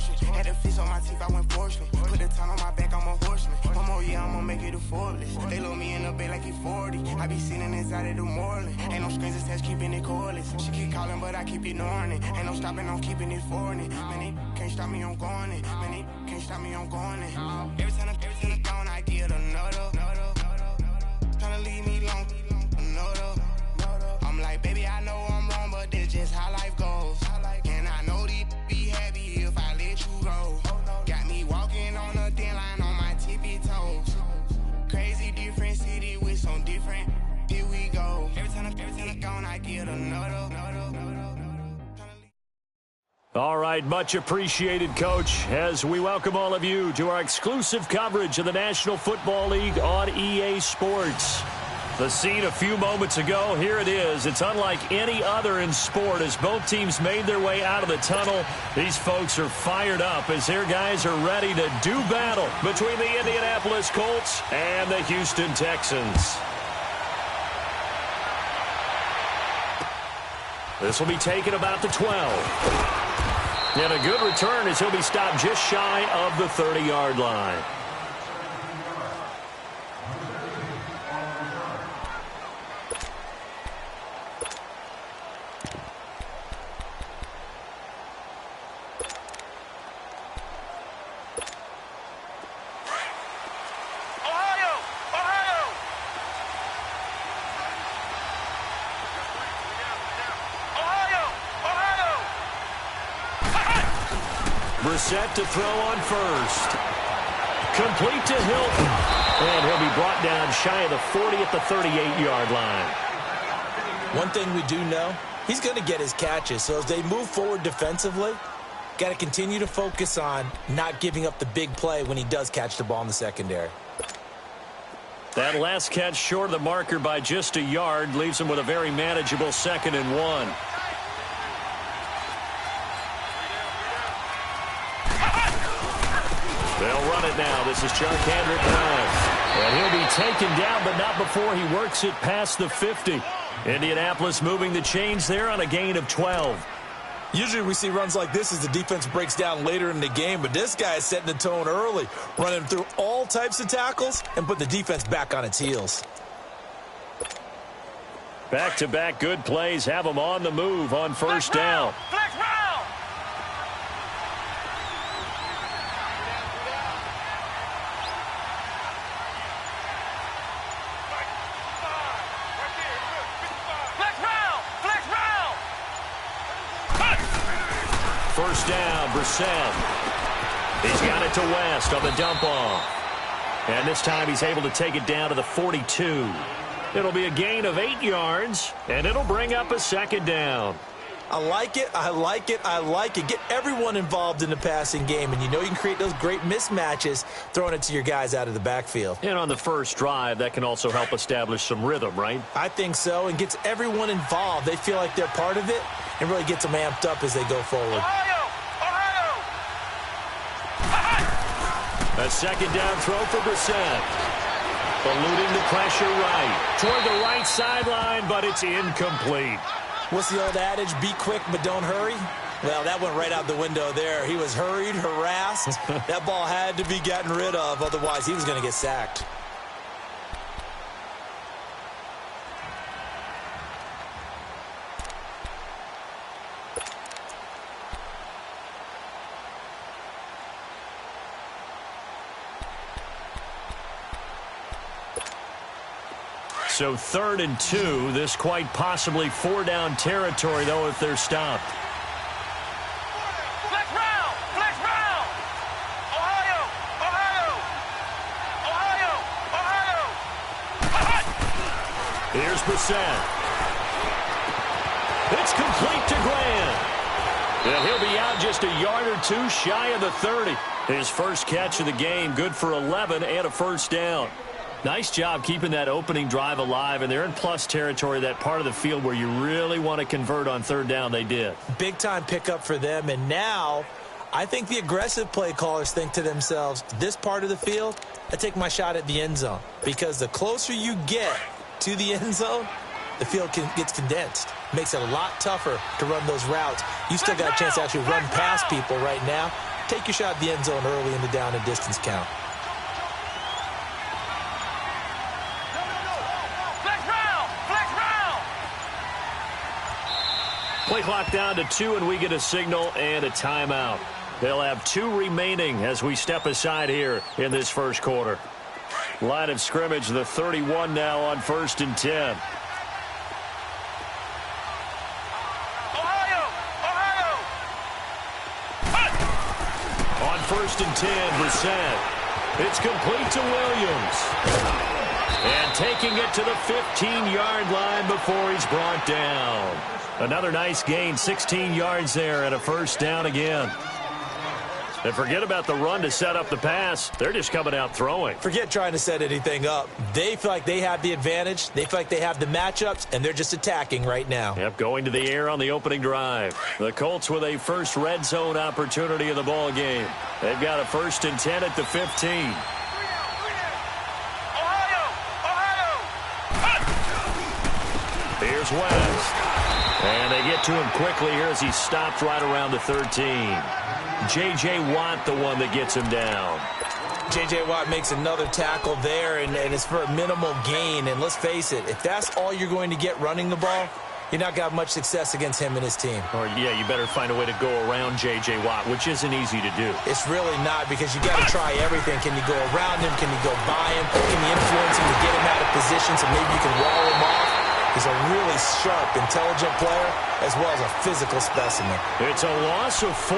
fortune. Had the fish on my teeth, I went porcelain. Put the time on my back, I'm a horseman. One more year, I'ma make it a Forbes. They load me in the bay like he 40. I be sitting inside of the Moreland. Ain't no screens attached, keeping it cordless. She keep calling, but I keep ignoring it. Ain't no stopping, I'm keeping it foreign it. Man, they can't stop me, I'm going it. Man, they can't stop me, I'm going it. Every time I'm gone, I get another. Tryna leave me long, another. I'm like, baby, I know I'm wrong, but this just how life goes. And I know these be happy if I let you go. Got me walking on a thin line on my tippy toes. Crazy different city with some different. Here we go. Every time I'm gone, I get another. All right, much appreciated, Coach, as we welcome all of you to our exclusive coverage of the National Football League on EA Sports. The scene a few moments ago, here it is. It's unlike any other in sport as both teams made their way out of the tunnel. These folks are fired up as their guys are ready to do battle between the Indianapolis Colts and the Houston Texans. This will be taken about the 12. And a good return as he'll be stopped just shy of the 30-yard line. Brissett to throw on first. Complete to Hilton. And he'll be brought down shy of the 40 at the 38-yard line. One thing we do know, he's going to get his catches. So as they move forward defensively, got to continue to focus on not giving up the big play when he does catch the ball in the secondary. That last catch short of the marker by just a yard leaves him with a very manageable 2nd and 1. They'll run it now. This is Charkandrick Brown. And he'll be taken down, but not before he works it past the 50. Indianapolis moving the chains there on a gain of 12. Usually we see runs like this as the defense breaks down later in the game, but this guy is setting the tone early, running through all types of tackles and put the defense back on its heels. Back-to-back good plays have them on the move on first down. First down, Brissett. He's got it to West on the dump-off. And this time he's able to take it down to the 42. It'll be a gain of 8 yards, and it'll bring up a 2nd down. I like it, I like it, I like it. Get everyone involved in the passing game, and you know you can create those great mismatches throwing it to your guys out of the backfield. And on the first drive, that can also help establish some rhythm, right? I think so, and gets everyone involved. They feel like they're part of it, and really gets them amped up as they go forward. A 2nd down throw for Brissett. Eluding the pressure right. Toward the right sideline, but it's incomplete. What's the old adage? Be quick, but don't hurry? Well, that went right out the window there. He was hurried, harassed. That ball had to be gotten rid of, otherwise he was going to get sacked. So 3rd and 2. This quite possibly 4-down territory, though, if they're stopped. Flex round! Flex round! Ohio! Here's Brissett. It's complete to Grant. And he'll be out just a yard or two shy of the 30. His first catch of the game, good for 11 and a first down. Nice job keeping that opening drive alive, and they're in plus territory, that part of the field where you really want to convert on 3rd down. They did. Big-time pickup for them, and now I think the aggressive play callers think to themselves, this part of the field, I take my shot at the end zone, because the closer you get to the end zone, the field gets condensed. Makes it a lot tougher to run those routes. You still got a chance to actually run past people right now. take your shot at the end zone early in the down and distance count. Play clock down to 2, and we get a signal and a timeout. They'll have 2 remaining as we step aside here in this first quarter. Line of scrimmage, the 31 now on 1st and 10. Ohio! On 1st and 10, Brissett. It's complete to Williams. And taking it to the 15-yard line before he's brought down. Another nice gain, 16 yards there, and a first down again. And forget about the run to set up the pass. They're just coming out throwing. Forget trying to set anything up. They feel like they have the advantage. They feel like they have the matchups, and they're just attacking right now. Yep, going to the air on the opening drive. The Colts with a first red zone opportunity in the ball game. They've got a 1st and 10 at the 15. Here's West. And they get to him quickly here as he stopped right around the 13. J.J. Watt, the one that gets him down. J.J. Watt makes another tackle there, and it's for a minimal gain. And let's face it, if that's all you're going to get running the ball, you're not going to have much success against him and his team. Or, yeah, you better find a way to go around J.J. Watt, which isn't easy to do. It's really not, because you got to try everything. Can you go around him? Can you go by him? Can you influence him to get him out of position so maybe you can wall him off? He's a really sharp, intelligent player, as well as a physical specimen. It's a loss of 4.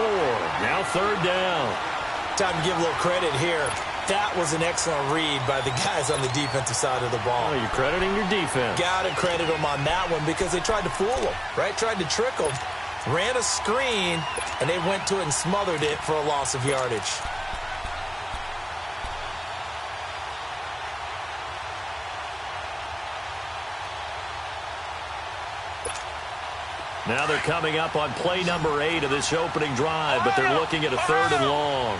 Now 3rd down. Time to give a little credit here. That was an excellent read by the guys on the defensive side of the ball. Oh, you're crediting your defense. Got to credit them on that one because they tried to fool them, right? Tried to trick them. Ran a screen, and they went to it and smothered it for a loss of yardage. Now they're coming up on play number 8 of this opening drive, but they're looking at a 3rd and long.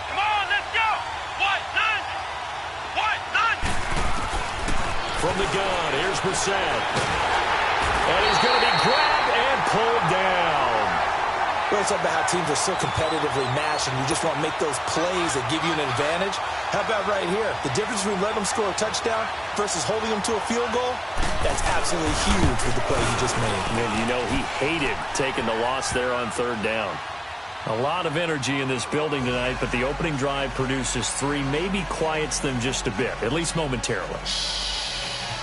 Come on, let's go! What, none? From the gun, here's Brissett. And he's going to be grabbed and pulled down. Well, it's about how teams are so competitively matched, and you just want to make those plays that give you an advantage. How about right here? The difference between letting them score a touchdown versus holding them to a field goal, that's absolutely huge with the play he just made. And you know he hated taking the loss there on 3rd down. A lot of energy in this building tonight, but the opening drive produces 3, maybe quiets them just a bit, at least momentarily.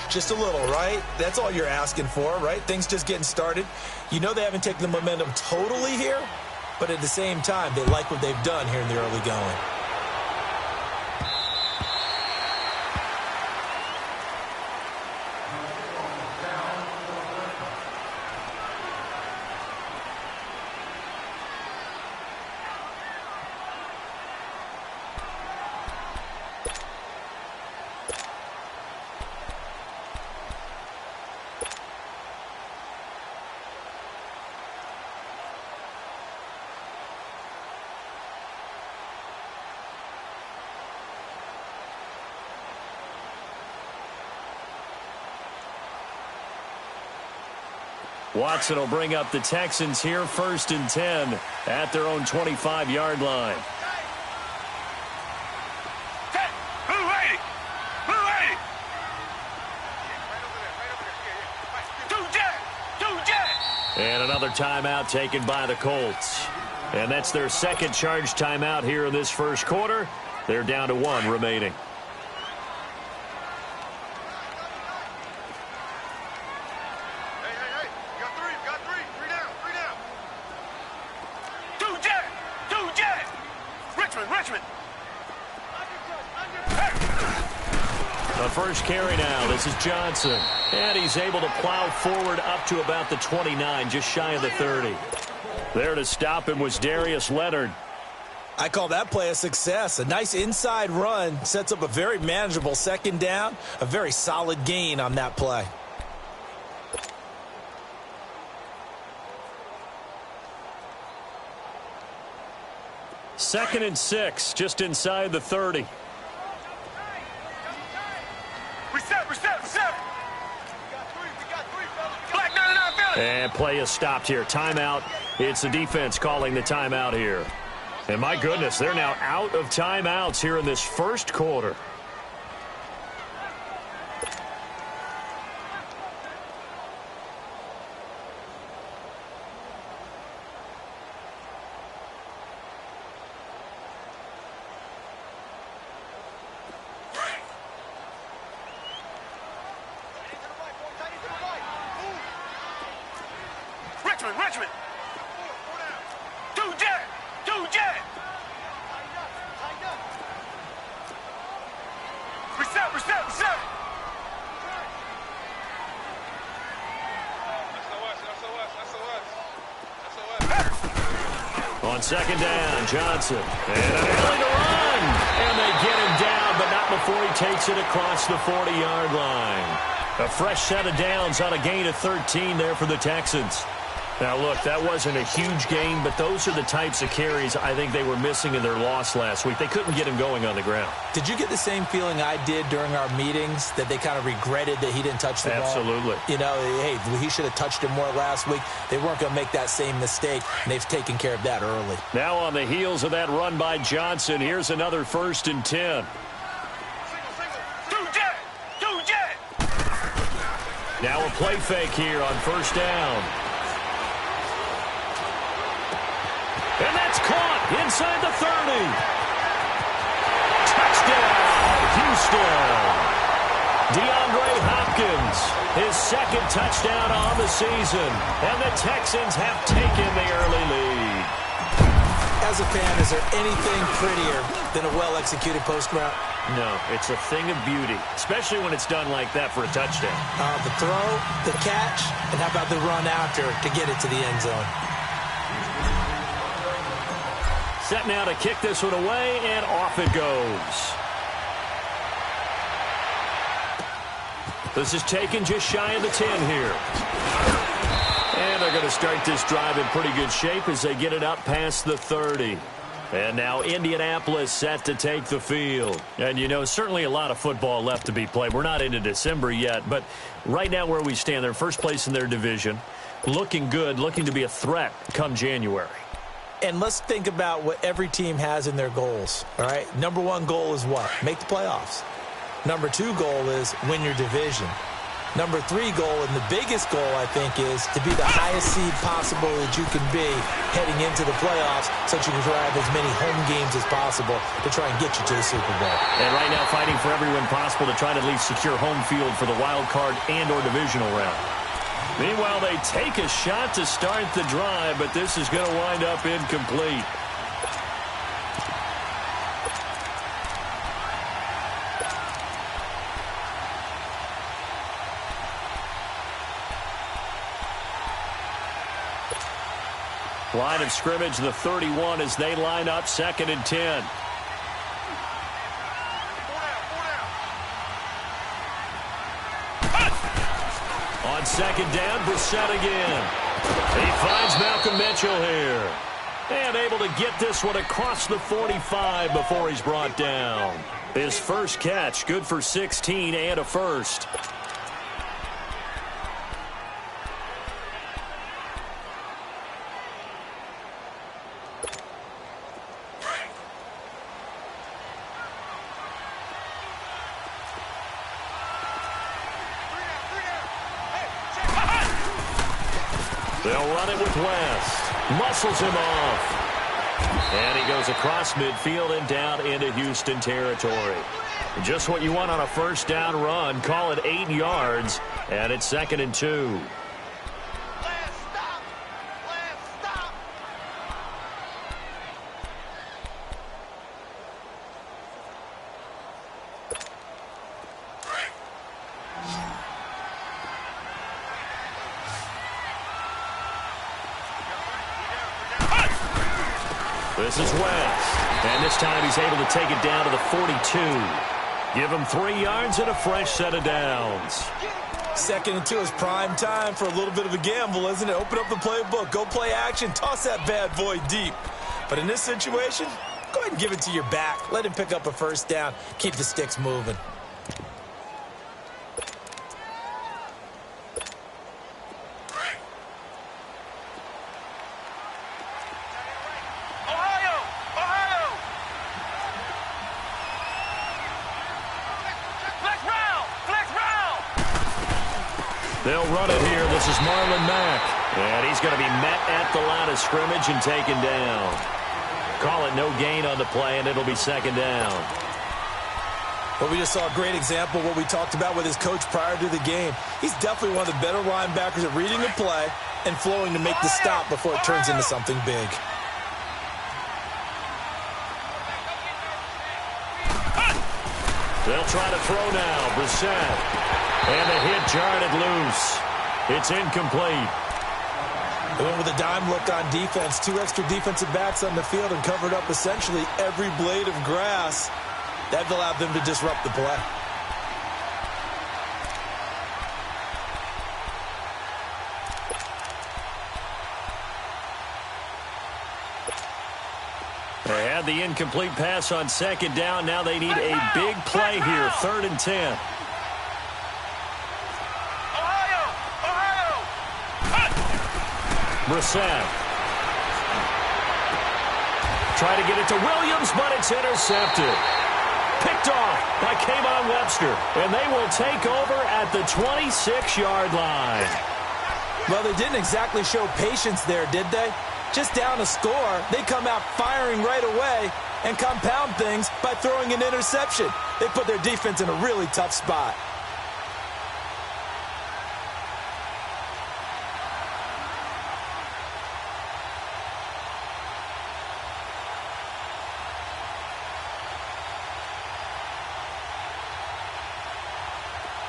Just a little, right? That's all you're asking for, right? Things just getting started. You know they haven't taken the momentum totally here, but at the same time, they like what they've done here in the early going. Watson will bring up the Texans here, 1st and 10 at their own 25-yard line. And another timeout taken by the Colts. And that's their second charge timeout here in this first quarter. They're down to 1 remaining. The first carry now. This is Johnson. And he's able to plow forward up to about the 29, just shy of the 30. There to stop him was Darius Leonard. I call that play a success. A nice inside run sets up a very manageable 2nd down. A very solid gain on that play. Second and 6, just inside the 30. And play is stopped here. Timeout. It's the defense calling the timeout here. And my goodness, they're now out of timeouts here in this first quarter. Richmond. Two jet. Reset. On second down, Johnson. And unable to run. And they get him down, but not before he takes it across the 40-yard line. A fresh set of downs on a gain of 13 there for the Texans. Now, look, that wasn't a huge gain, but those are the types of carries I think they were missing in their loss last week. They couldn't get him going on the ground. Did you get the same feeling I did during our meetings, that they kind of regretted that he didn't touch the ball? Absolutely. You know, hey, he should have touched it more last week. They weren't going to make that same mistake, and they've taken care of that early. Now on the heels of that run by Johnson, here's another 1st and 10. Two jet. Now a play fake here on 1st down. And that's caught inside the 30. Touchdown, Houston. DeAndre Hopkins, his 2nd touchdown on the season. And the Texans have taken the early lead. As a fan, is there anything prettier than a well-executed post route? No, it's a thing of beauty, especially when it's done like that for a touchdown. The throw, the catch, and how about the run after to get it to the end zone? Set now to kick this one away, and off it goes. This is taken just shy of the 10 here. And they're going to start this drive in pretty good shape as they get it up past the 30. And now Indianapolis set to take the field. And, you know, certainly a lot of football left to be played. We're not into December yet, but right now where we stand, they're first place in their division. Looking good, looking to be a threat come January. And let's think about what every team has in their goals, all right? Number 1 goal is what? Make the playoffs. Number 2 goal is win your division. Number 3 goal, and the biggest goal, I think, is to be the highest seed possible that you can be heading into the playoffs so that you can drive as many home games as possible to try and get you to the Super Bowl. And right now fighting for every win possible to try to at least secure home field for the wild card and or divisional round. Meanwhile, they take a shot to start the drive, but this is going to wind up incomplete. Line of scrimmage, the 31, as they line up 2nd and 10. On 2nd down, Brissett again. He finds Malcolm Mitchell here. And able to get this one across the 45 before he's brought down. His first catch, good for 16 and a first. They'll run it with West. Muscles him off. And he goes across midfield and down into Houston territory. Just what you want on a 1st down run. Call it 8 yards. And it's 2nd and 2. This is West. And this time he's able to take it down to the 42. Give him 3 yards and a fresh set of downs. 2nd and 2 is prime time for a little bit of a gamble, isn't it? Open up the playbook, go play action, toss that bad boy deep. But in this situation, go ahead and give it to your back. Let him pick up a 1st down. Keep the sticks moving. They'll run it here. This is Marlon Mack. And he's going to be met at the line of scrimmage and taken down. Call it no gain on the play, and it'll be second down. Well, we just saw a great example of what we talked about with his coach prior to the game. He's definitely one of the better linebackers at reading the play and flowing to make the stop before it turns into something big. They'll try to throw now. Brissett. And the hit jarred it loose. It's incomplete. They went with a dime look on defense. 2 extra defensive backs on the field and covered up essentially every blade of grass. That allowed them to disrupt the play. They had the incomplete pass on second down. Now they need a big play here. 3rd and 10. Brissett. Try to get it to Williams, but it's intercepted. Picked off by Kayvon Webster. And they will take over at the 26-yard line. Well, they didn't exactly show patience there, did they? Just down a score, they come out firing right away and compound things by throwing an interception. They put their defense in a really tough spot.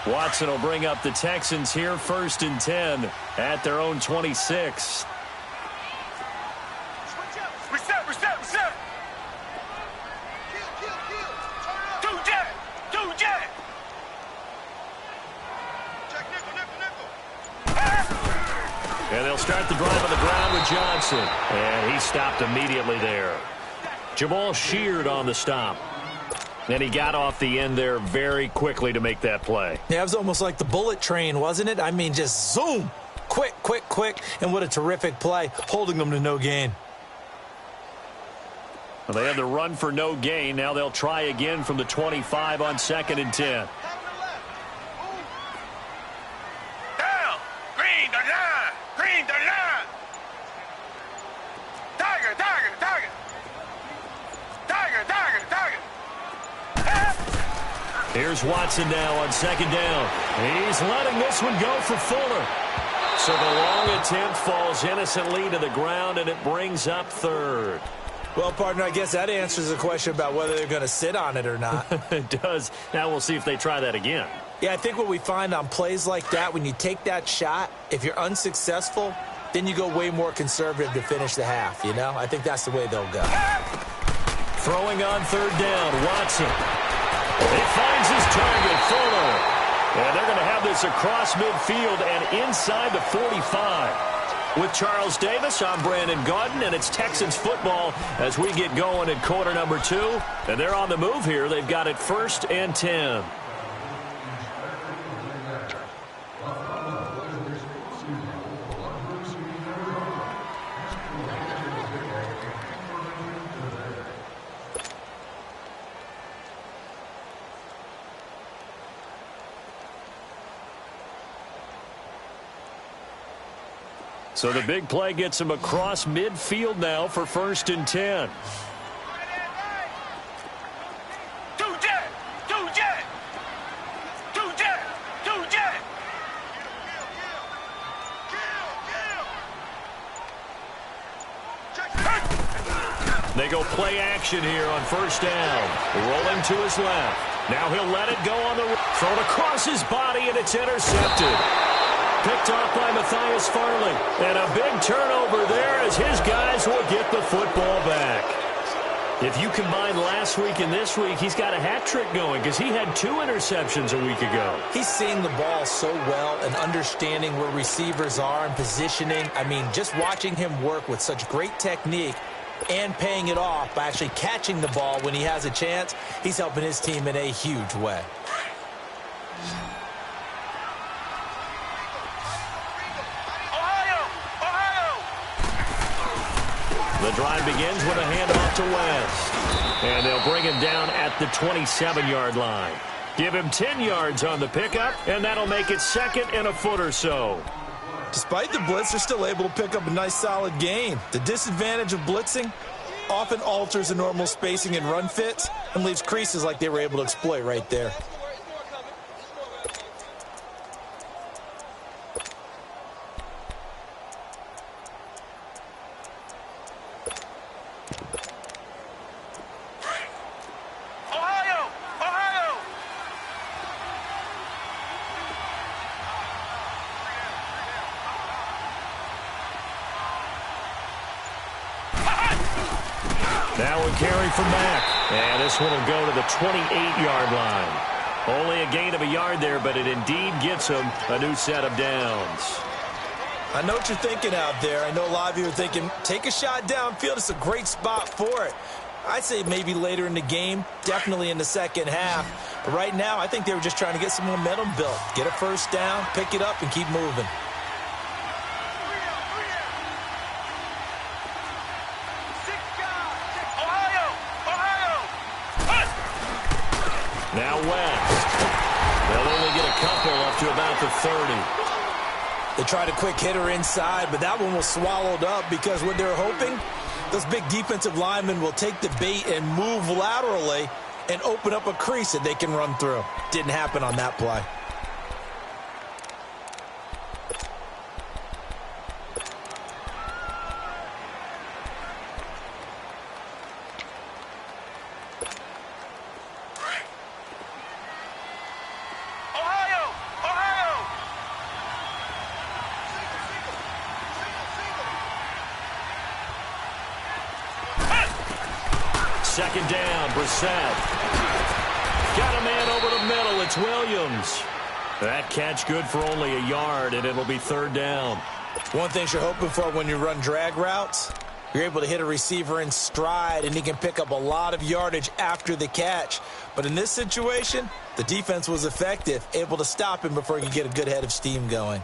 Watson will bring up the Texans here, 1st and 10 at their own 26. Reset. Two jet. Check nickel. And they'll start the drive on the ground with Johnson. And he stopped immediately there. Jamal Sheard on the stop. And he got off the end there very quickly to make that play. Yeah, it was almost like the bullet train, wasn't it? I mean, just zoom. Quick. And what a terrific play, holding them to no gain. Well, they had the run for no gain. Now they'll try again from the 25 on 2nd and 10. Down. Green the line. Tiger. Here's Watson now on 2nd down. He's letting this one go for Fuller. So the long attempt falls innocently to the ground, and it brings up 3rd. Well, partner, I guess that answers the question about whether they're going to sit on it or not. It does. Now we'll see if they try that again. Yeah, I think what we find on plays like that, when you take that shot, if you're unsuccessful, then you go way more conservative to finish the half, you know? I think that's the way they'll go. Throwing on 3rd down, Watson. He finds his target, Fuller. And they're going to have this across midfield and inside the 45. With Charles Davis, I'm Brandon Gaudin, and it's Texans football as we get going in quarter number 2. And they're on the move here. They've got it 1st and 10. So the big play gets him across midfield now for 1st and 10. Two jet. They go play action here on 1st down. Rolling to his left. Now he'll let it go on the throw across his body, and it's intercepted. Picked off by Matthias Farley. And a big turnover there as his guys will get the football back. If you combine last week and this week, he's got a hat trick going because he had 2 interceptions a week ago. He's seeing the ball so well and understanding where receivers are and positioning. I mean, just watching him work with such great technique and paying it off by actually catching the ball when he has a chance, he's helping his team in a huge way. The drive begins with a handoff to West. And they'll bring him down at the 27-yard line. Give him 10 yards on the pickup, and that'll make it 2nd and a foot or so. Despite the blitz, they're still able to pick up a nice, solid gain. The disadvantage of blitzing often alters the normal spacing and run fits and leaves creases like they were able to exploit right there. Now a carry from Mack. And this one will go to the 28-yard line. Only a gain of a yard there, but it indeed gets him a new set of downs. I know what you're thinking out there. I know a lot of you are thinking, take a shot downfield. It's a great spot for it. I'd say maybe later in the game, definitely in the second half. But right now, I think they were just trying to get some momentum built. Get a first down, pick it up, and keep moving. Now West. They'll only get a couple up to about the 30. They tried a quick hitter inside, but that one was swallowed up because what they're hoping, those big defensive linemen will take the bait and move laterally and open up a crease that they can run through. Didn't happen on that play. Second down, Brissett. Got a man over the middle. It's Williams. That catch good for only a yard, and it'll be 3rd down. One thing you're hoping for when you run drag routes, you're able to hit a receiver in stride, and he can pick up a lot of yardage after the catch. But in this situation, the defense was effective, able to stop him before he could get a good head of steam going.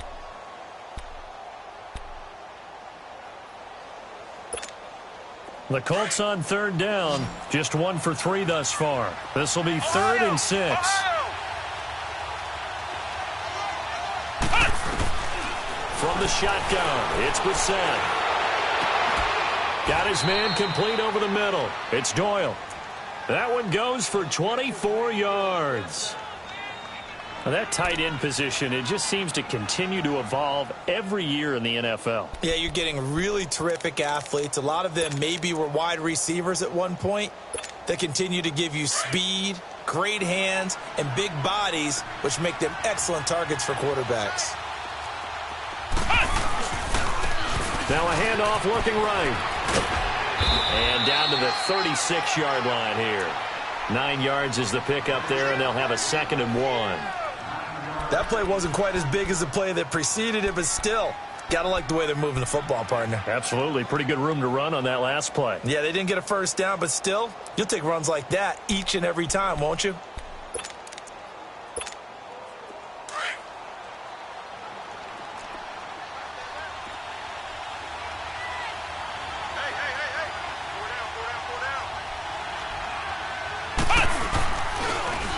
The Colts on 3rd down, just 1 for 3 thus far. This will be 3rd and 6. From the shotgun, it's Brissett. Got his man complete over the middle. It's Doyle. That one goes for 24 yards. Now that tight end position, it just seems to continue to evolve every year in the NFL. Yeah, you're getting really terrific athletes. A lot of them maybe were wide receivers at one point. They continue to give you speed, great hands, and big bodies, which make them excellent targets for quarterbacks. Now a handoff looking right. And down to the 36-yard line here. 9 yards is the pickup there, and they'll have a 2nd and 1. That play wasn't quite as big as the play that preceded it, but still, got to like the way they're moving the football, partner. Absolutely. Pretty good room to run on that last play. Yeah, they didn't get a first down, but still, you'll take runs like that each and every time, won't you?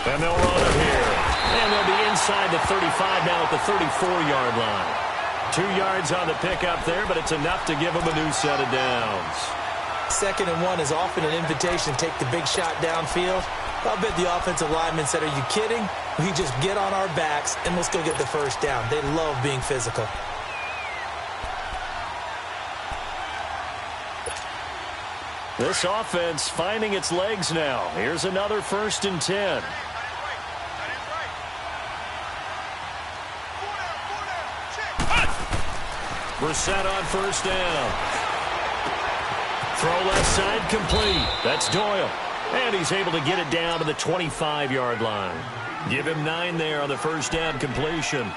And they'll run it here. And they'll be inside the 35 now at the 34-yard line. 2 yards on the pickup there, but it's enough to give them a new set of downs. 2nd and 1 is often an invitation to take the big shot downfield. I'll bet the offensive lineman said, are you kidding? We just get on our backs and let's go get the first down. They love being physical. This offense finding its legs now. Here's another 1st and 10. Brissett on 1st down. Throw left side complete. That's Doyle. And he's able to get it down to the 25-yard line. Give him 9 there on the 1st down completion.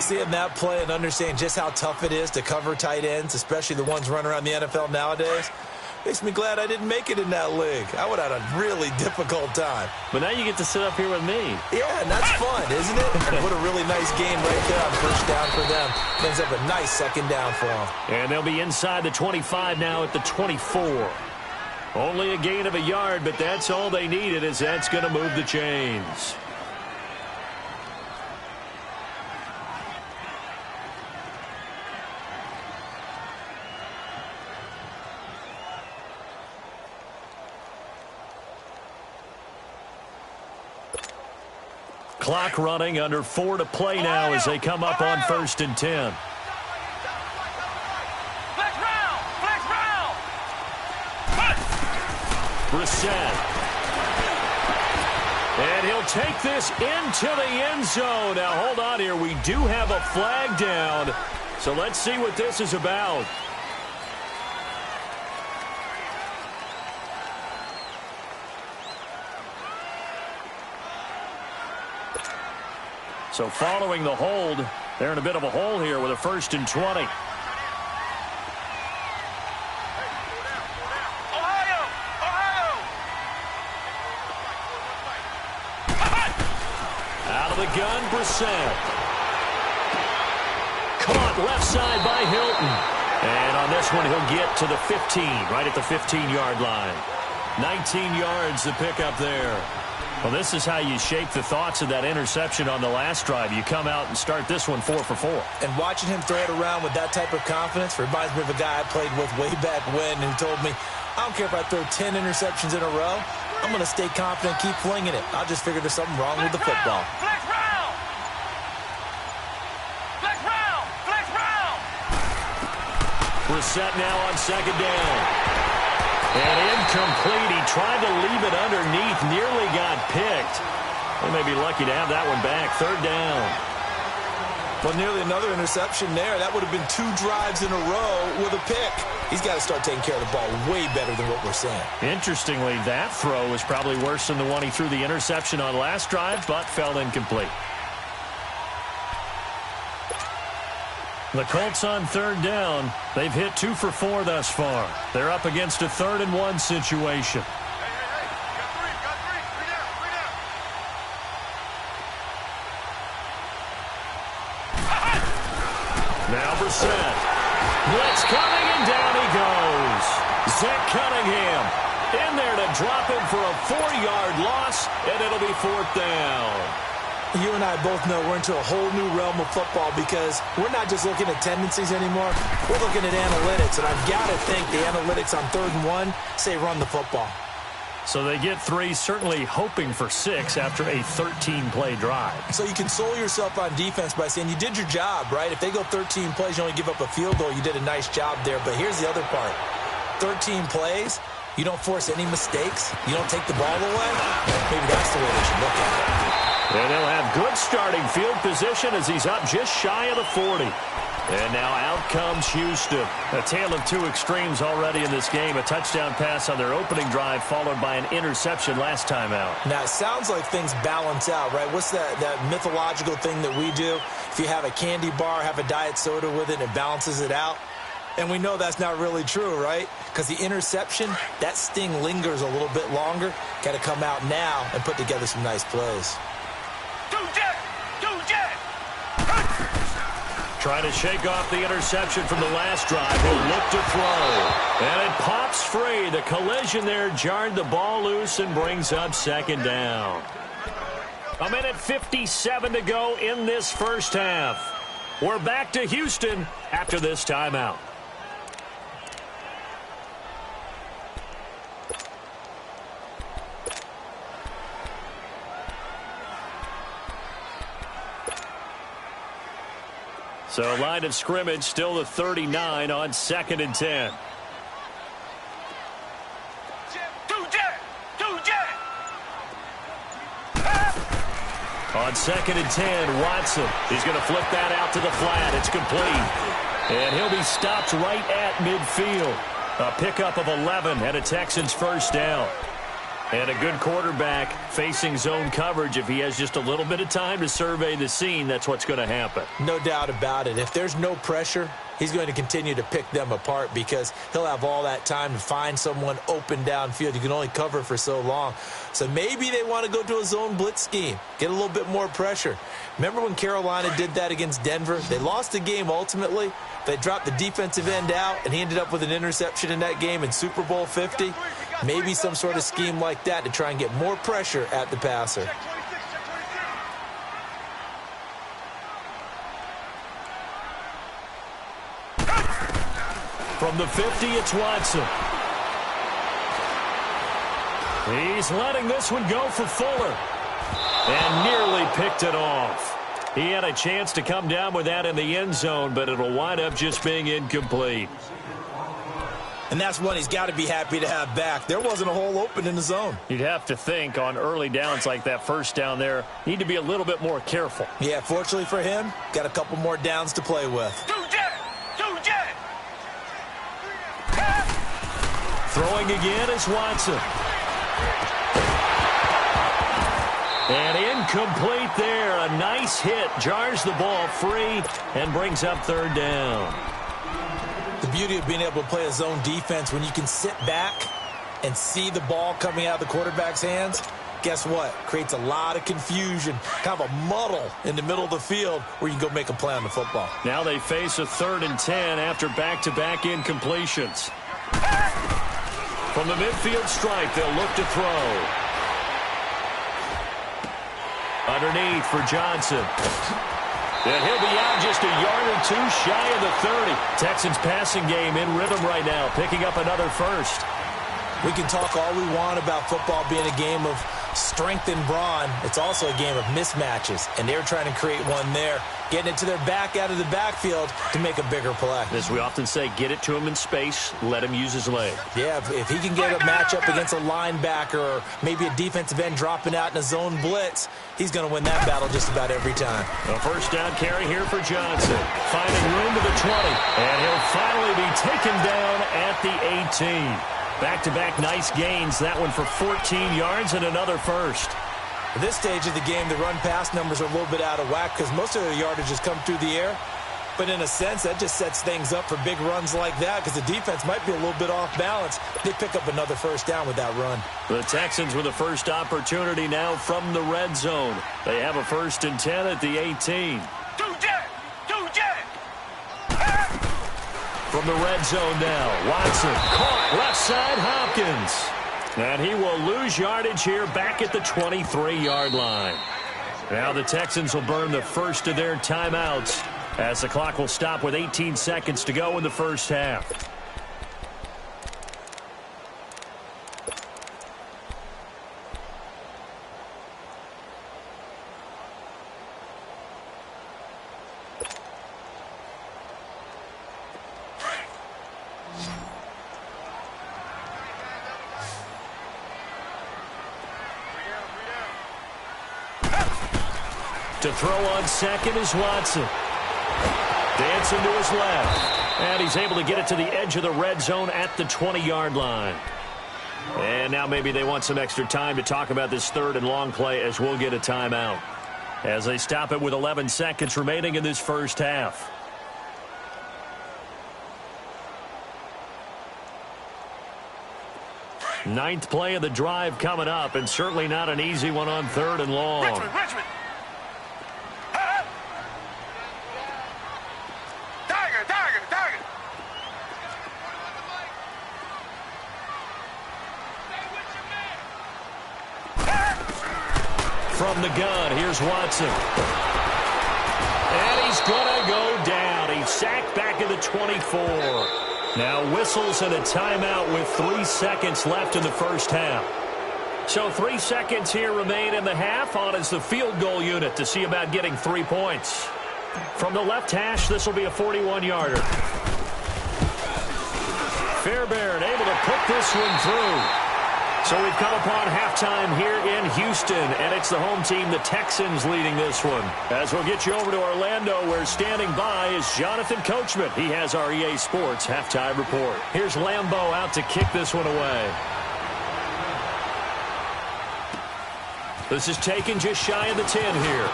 Seeing that play and understanding just how tough it is to cover tight ends, especially the ones running around the NFL nowadays, makes me glad I didn't make it in that league. I would have had a really difficult time. But now you get to sit up here with me. Yeah, and that's fun, isn't it? What a really nice game right there on 1st down for them. Ends up a nice 2nd down for them. And they'll be inside the 25 now at the 24. Only a gain of a yard, but that's all they needed, as that's going to move the chains. Clock running, under 4 to play now as they come up on 1st and 10. Flex round. Brissett. And he'll take this into the end zone. Now, hold on here. We do have a flag down. So let's see what this is about. So following the hold, they're in a bit of a hole here with a 1st and 20. The gun, Brissett. Caught left side by Hilton. And on this one, he'll get to the 15, right at the 15-yard line. 19 yards to pick up there. Well, this is how you shape the thoughts of that interception on the last drive. You come out and start this one 4 for 4. And watching him throw it around with that type of confidence reminds me of a guy I played with way back when who told me, I don't care if I throw 10 interceptions in a row. I'm going to stay confident, keep flinging it. I just figured there's something wrong with the football. Brissett now on 2nd down. And incomplete. He tried to leave it underneath. Nearly got picked. They may be lucky to have that one back. 3rd down. Well, nearly another interception there. That would have been 2 drives in a row with a pick. He's got to start taking care of the ball way better than what we're seeing. Interestingly, that throw was probably worse than the one he threw the interception on last drive, but fell incomplete. The Colts on 3rd down. They've hit 2 for 4 thus far. They're up against a 3rd and 1 situation. Now Brissett. Blitz coming, and down he goes. Zach Cunningham in there to drop him for a 4-yard loss, and it'll be 4th down. You and I both know we're into a whole new realm of football because we're not just looking at tendencies anymore. We're looking at analytics, and I've got to think the analytics on 3rd and 1 say run the football. So they get 3, certainly hoping for 6 after a 13-play drive. So you console yourself on defense by saying you did your job, right? If they go 13 plays, you only give up a field goal, you did a nice job there. But here's the other part. 13 plays, you don't force any mistakes, you don't take the ball away. Maybe that's the way they should look at it. And they'll have good starting field position as he's up just shy of the 40. And now out comes Houston. A tale of 2 extremes already in this game. A touchdown pass on their opening drive followed by an interception last time out. Now, it sounds like things balance out, right? What's that mythological thing that we do? If you have a candy bar, have a diet soda with it, and it balances it out. And we know that's not really true, right? Because the interception, that sting lingers a little bit longer. Got to come out now and put together some nice plays. Trying to shake off the interception from the last drive. He'll look to throw. And it pops free. The collision there jarred the ball loose and brings up 2nd down. 1:57 to go in this first half. We're back to Houston after this timeout. So line of scrimmage still the 39 on 2nd and 10. On 2nd and 10, Watson. He's going to flip that out to the flat. It's complete. And he'll be stopped right at midfield. A pickup of 11 and a Texans 1st down. And a good quarterback facing zone coverage. If he has just a little bit of time to survey the scene, that's what's going to happen. No doubt about it. If there's no pressure, he's going to continue to pick them apart because he'll have all that time to find someone open downfield. You can only cover for so long. So maybe they want to go to a zone blitz scheme, get a little bit more pressure. Remember when Carolina did that against Denver? They lost the game ultimately. They dropped the defensive end out, and he ended up with an interception in that game in Super Bowl 50. Maybe some sort of scheme like that to try and get more pressure at the passer. From the 50, it's Watson. He's letting this one go for Fuller. And nearly picked it off. He had a chance to come down with that in the end zone, but it'll wind up just being incomplete. And that's one he's got to be happy to have back. There wasn't a hole open in the zone. You'd have to think on early downs like that first down there, need to be a little bit more careful. Yeah, fortunately for him, got a couple more downs to play with. Throwing again is Watson. And incomplete there. A nice hit. Jars the ball free and brings up third down. The beauty of being able to play a zone defense when you can sit back and see the ball coming out of the quarterback's hands, guess what? Creates a lot of confusion, kind of a muddle in the middle of the field where you can go make a play on the football. Now they face a 3rd and 10 after back-to-back incompletions. From the midfield stripe, they'll look to throw. Underneath for Johnson. And he'll be out just a yard or two shy of the 30. Texans passing game in rhythm right now, picking up another first. We can talk all we want about football being a game of strength and brawn. It's also a game of mismatches, and they're trying to create one there, getting it to their back out of the backfield to make a bigger play. As we often say, get it to him in space, let him use his leg. Yeah, if he can get a matchup against a linebacker or maybe a defensive end dropping out in a zone blitz, he's going to win that battle just about every time. A first down carry here for Johnson. Finding room to the 20, and he'll finally be taken down at the 18. Back-to-back nice gains. That one for 14 yards and another first. At this stage of the game, the run-pass numbers are a little bit out of whack because most of their yardage has come through the air. But in a sense, that just sets things up for big runs like that because the defense might be a little bit off balance. They pick up another first down with that run. The Texans with a first opportunity now from the red zone. They have a 1st and 10 at the 18. From the red zone now, Watson caught left side Hopkins. And he will lose yardage here back at the 23-yard line. Now the Texans will burn the first of their timeouts as the clock will stop with 18 seconds to go in the first half. To throw on second is Watson. Dancing to his left. And he's able to get it to the edge of the red zone at the 20-yard line. And now maybe they want some extra time to talk about this 3rd and long play as we'll get a timeout. As they stop it with 11 seconds remaining in this first half. Ninth play of the drive coming up, and certainly not an easy one on 3rd and long. Richmond. Tiger. From the gun, here's Watson. And he's going to go down. He's sacked back at the 24. Now whistles and a timeout with 3 seconds left in the first half. So 3 seconds here remain in the half on as the field goal unit to see about getting 3 points. From the left hash, this will be a 41-yarder. Fairbairn able to put this one through. So we've come upon halftime here in Houston, and it's the home team, the Texans, leading this one. As we'll get you over to Orlando, where standing by is Jonathan Coachman. He has our EA Sports halftime report. Here's Lambeau out to kick this one away. This is taken just shy of the 10 here.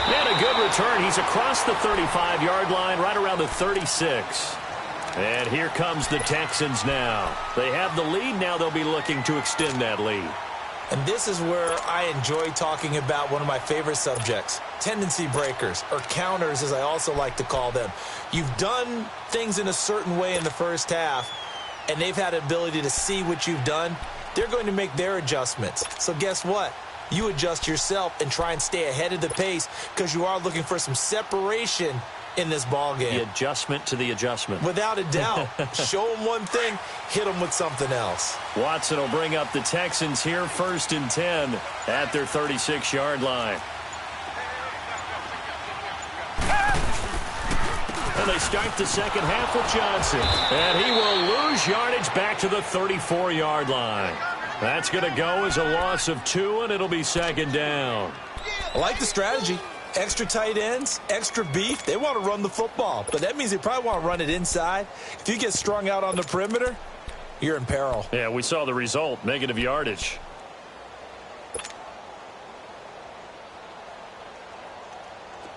And a good return. He's across the 35-yard line, right around the 36. And here comes the Texans now. They have the lead. Now they'll be looking to extend that lead. And this is where I enjoy talking about one of my favorite subjects, tendency breakers, or counters as I also like to call them. You've done things in a certain way in the first half, and they've had the ability to see what you've done. They're going to make their adjustments. So guess what? You adjust yourself and try and stay ahead of the pace because you are looking for some separation in this ball game. The adjustment to the adjustment. Without a doubt. Show them one thing, hit them with something else. Watson will bring up the Texans here 1st and 10 at their 36-yard line. And they start the second half with Johnson. And he will lose yardage back to the 34-yard line. That's going to go as a loss of 2, and it'll be 2nd down. I like the strategy. Extra tight ends, extra beef. They want to run the football, but that means they probably want to run it inside. If you get strung out on the perimeter, you're in peril. Yeah, we saw the result, negative yardage.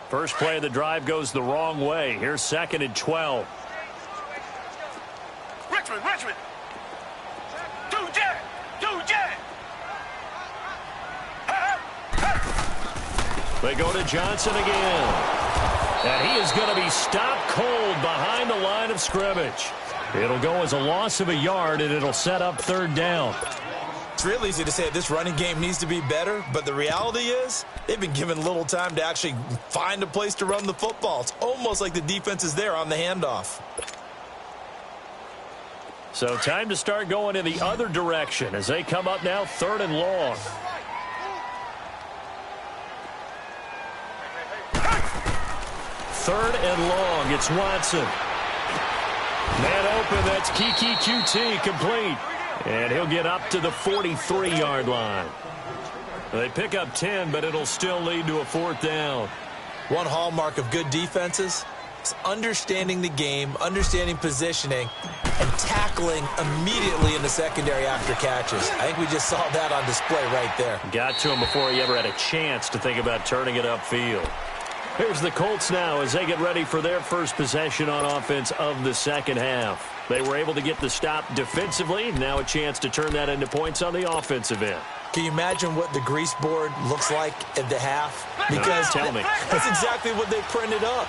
First play of the drive goes the wrong way. Here's 2nd and 12. Richmond. Do jet. They go to Johnson again. And he is going to be stopped cold behind the line of scrimmage. It'll go as a loss of a yard, and it'll set up 3rd down. It's real easy to say this running game needs to be better, but the reality is they've been given little time to actually find a place to run the football. It's almost like the defense is there on the handoff. So time to start going in the other direction as they come up now 3rd and long. Third and long. It's Watson. Man open. That's Kiki QT complete. And he'll get up to the 43-yard line. They pick up 10, but it'll still lead to a 4th down. One hallmark of good defenses is understanding the game, understanding positioning, and tackling immediately in the secondary after catches. I think we just saw that on display right there. Got to him before he ever had a chance to think about turning it upfield. Here's the Colts now as they get ready for their first possession on offense of the second half. They were able to get the stop defensively. Now a chance to turn that into points on the offensive end. Can you imagine what the grease board looks like at the half? Because tell me. That's exactly what they printed up.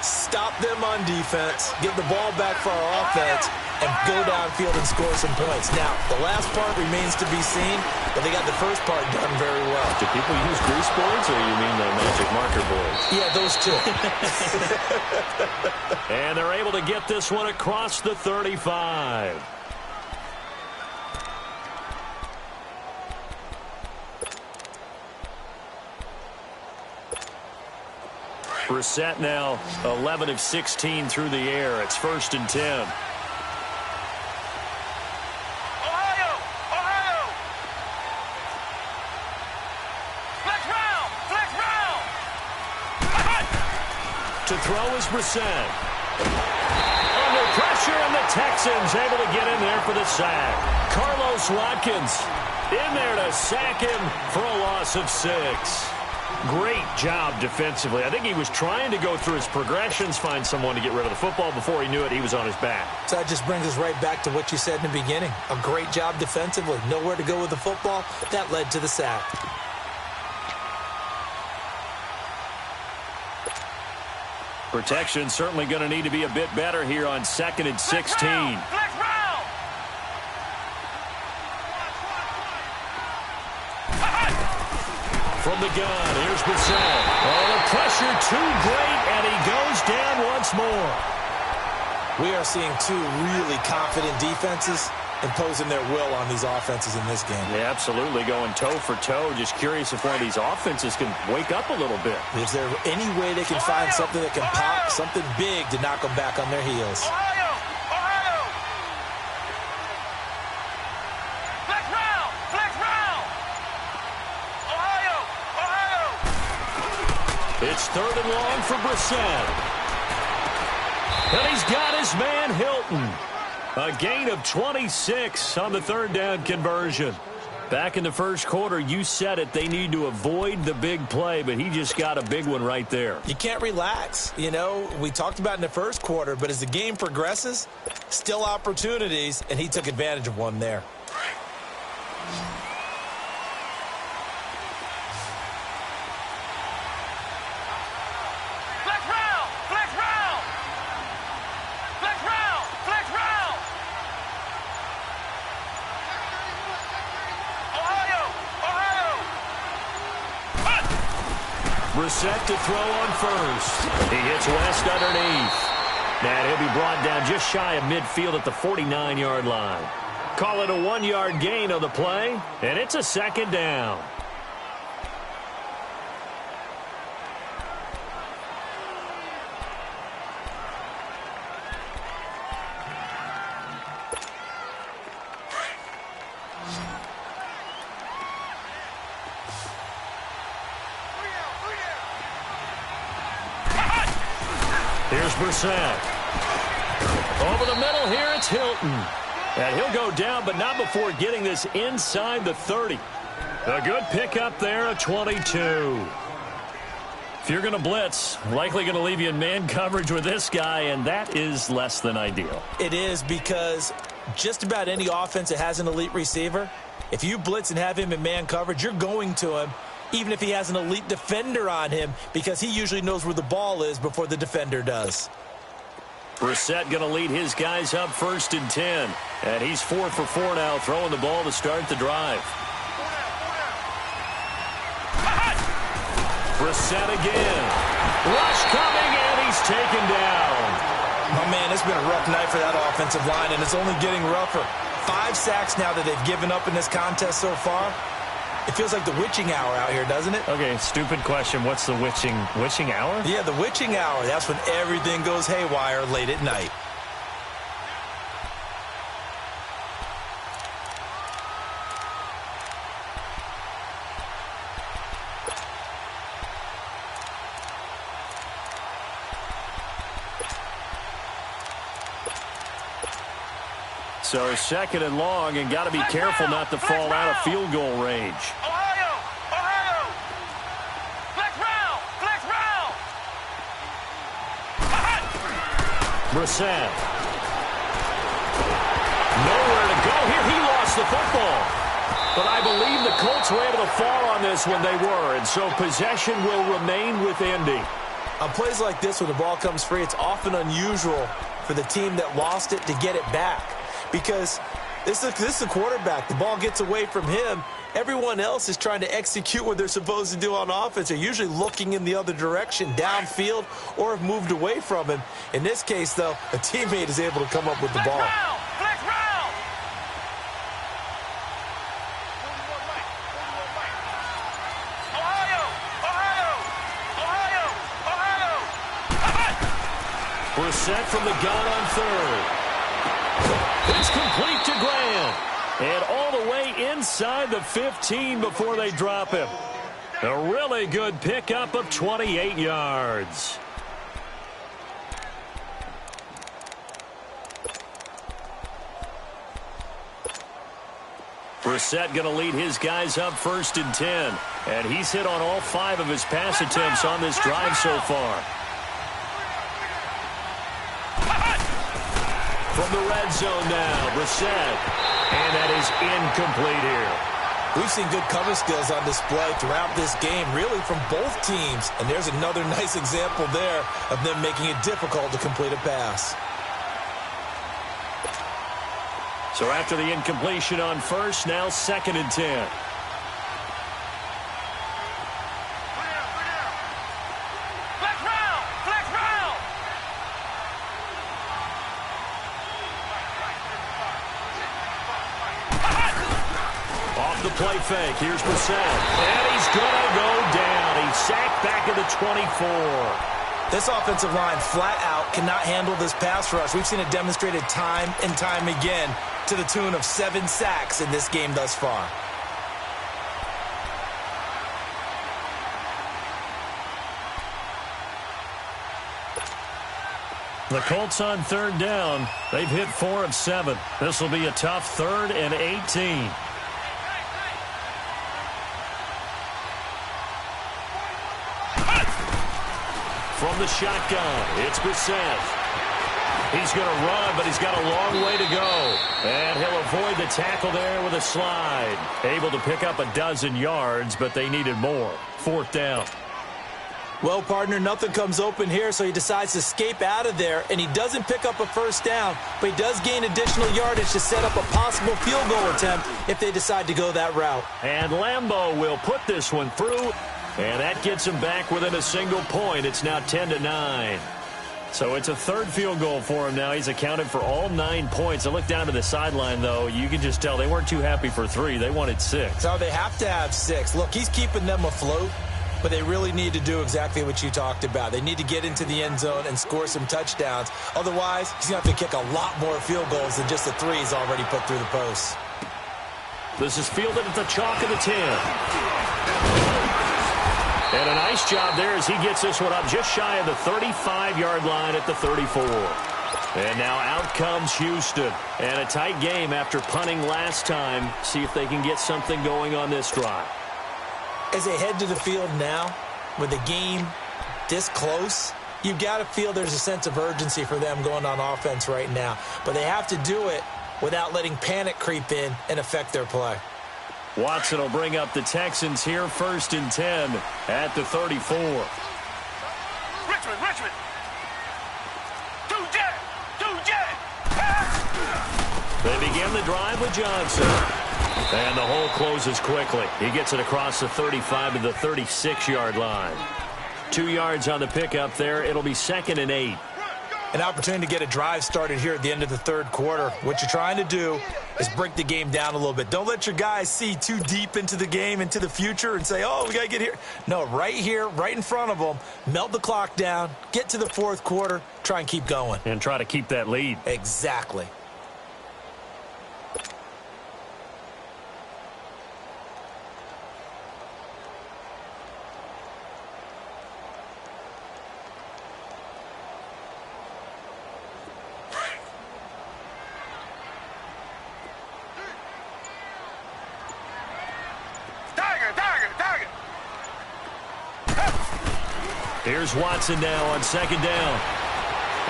Stop them on defense, get the ball back for our offense, and go downfield and score some points. Now, the last part remains to be seen, but they got the first part done very well. Do people use grease boards, or you mean the magic marker boards? Yeah, those two. And they're able to get this one across the 35. Brissett now 11 of 16 through the air. It's 1st and 10. Ohio! Flex round! To throw is Brissett. Under pressure, and the Texans able to get in there for the sack. Carlos Watkins in there to sack him for a loss of 6. Great job defensively. I think he was trying to go through his progressions, find someone to get rid of the football. Before he knew it, he was on his back. So that just brings us right back to what you said in the beginning. A great job defensively. Nowhere to go with the football. That led to the sack. Protection certainly going to need to be a bit better here on 2nd and 16. Flex round! From the gun, here's Brissett. Oh, the pressure too great, and he goes down once more. We are seeing two really confident defenses imposing their will on these offenses in this game. Yeah, absolutely, going toe for toe. Just curious if one of these offenses can wake up a little bit. Is there any way they can find something that can pop, something big to knock them back on their heels? Ohio! Flex round! Ohio! It's 3rd and long for Brissett. And he's got his man Hilton. A gain of 26 on the 3rd down conversion. Back in the first quarter, you said it, they need to avoid the big play, but he just got a big one right there. You can't relax. You know, we talked about in the first quarter, but as the game progresses, still opportunities, and he took advantage of one there. Brissett to throw on first. He hits West underneath. And he'll be brought down just shy of midfield at the 49-yard line. Call it a 1-yard gain on the play, and it's a second down. Here's Brissett. Over the middle here, it's Hilton. And he'll go down, but not before getting this inside the 30. A good pickup there, a 22. If you're going to blitz, likely going to leave you in man coverage with this guy, and that is less than ideal. It is, because just about any offense that has an elite receiver, if you blitz and have him in man coverage, you're going to him, even if he has an elite defender on him, because he usually knows where the ball is before the defender does. Brissett going to lead his guys up 1st and 10. And he's 4 for 4 now, throwing the ball to start the drive. Brissett again. Rush coming, and he's taken down. Oh, man, it's been a rough night for that offensive line, and it's only getting rougher. 5 sacks now that they've given up in this contest so far. It feels like the witching hour out here, doesn't it? Okay, stupid question. What's the witching hour? Yeah, the witching hour. That's when everything goes haywire late at night. So 2nd and long, and got to be careful not to fall out of field goal range. Ohio! Flex round! Brissett. Nowhere to go here. He lost the football. But I believe the Colts were able to fall on this when they were, and so possession will remain with Indy. On plays like this, when the ball comes free, it's often unusual for the team that lost it to get it back. Because this is the quarterback. The ball gets away from him. Everyone else is trying to execute what they're supposed to do on offense. They're usually looking in the other direction, downfield, or have moved away from him. In this case, though, a teammate is able to come up with the ball. Flex round! Ohio! Brissett from the gun on 3rd. It's complete to Graham. And all the way inside the 15 before they drop him. A really good pickup of 28 yards. Brissett going to lead his guys up 1st and 10. And he's hit on all 5 of his pass attempts on this drive so far. From the red zone now, Brissett. And that is incomplete here. We've seen good cover skills on display throughout this game, really from both teams. And there's another nice example there of them making it difficult to complete a pass. So after the incompletion on 1st, now 2nd and 10. Play fake. Here's Brissett. And he's going to go down. He's sacked back at the 24. This offensive line flat out cannot handle this pass rush. We've seen it demonstrated time and time again to the tune of 7 sacks in this game thus far. The Colts on 3rd down. They've hit 4 of 7. This will be a tough 3rd and 18. From the shotgun, it's Brissett. He's going to run, but he's got a long way to go. And he'll avoid the tackle there with a slide. Able to pick up a dozen yards, but they needed more. 4th down. Well, partner, nothing comes open here, so he decides to escape out of there, and he doesn't pick up a 1st down, but he does gain additional yardage to set up a possible field goal attempt if they decide to go that route. And Lambeau will put this one through. And that gets them back within a single point. It's now 10-9. So it's a third field goal for him now. He's accounted for all 9 points. I look down to the sideline, though. You can just tell they weren't too happy for 3. They wanted 6. So they have to have 6. Look, he's keeping them afloat, but they really need to do exactly what you talked about. They need to get into the end zone and score some touchdowns. Otherwise, he's going to have to kick a lot more field goals than just the 3 he's already put through the posts. This is fielded at the chalk of the 10. And a nice job there as he gets this one up just shy of the 35-yard line at the 34. And now out comes Houston. And a tight game after punting last time. See if they can get something going on this drive. As they head to the field now, with the game this close, you've got to feel there's a sense of urgency for them going on offense right now. But they have to do it without letting panic creep in and affect their play. Watson will bring up the Texans here, 1st and 10 at the 34. Richmond. Two jet. They begin the drive with Johnson. And the hole closes quickly. He gets it across the 35 to the 36-yard line. 2 yards on the pickup there. It'll be 2nd and 8. An opportunity to get a drive started here at the end of the third quarter. What you're trying to do is break the game down a little bit. Don't let your guys see too deep into the game, into the future, and say, oh, we got to get here. No, right here, right in front of them, melt the clock down, get to the fourth quarter, try and keep going. And try to keep that lead. Exactly. Here's Watson now on 2nd down.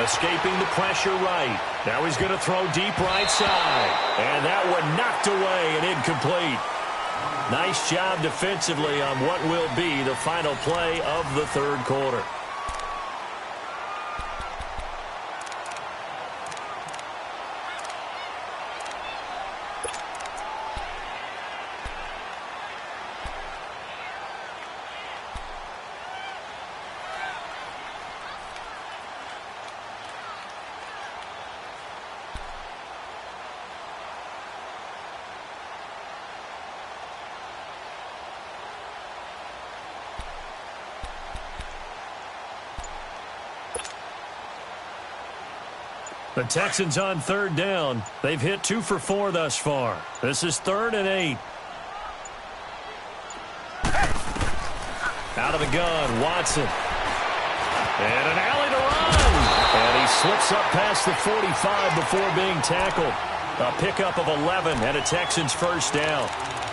Escaping the pressure right. Now he's going to throw deep right side. And that one knocked away and incomplete. Nice job defensively on what will be the final play of the third quarter. The Texans on 3rd down. They've hit 2 for 4 thus far. This is 3rd and 8. Out of the gun, Watson. And an alley to run. And he slips up past the 45 before being tackled. A pickup of 11 and a Texans first down.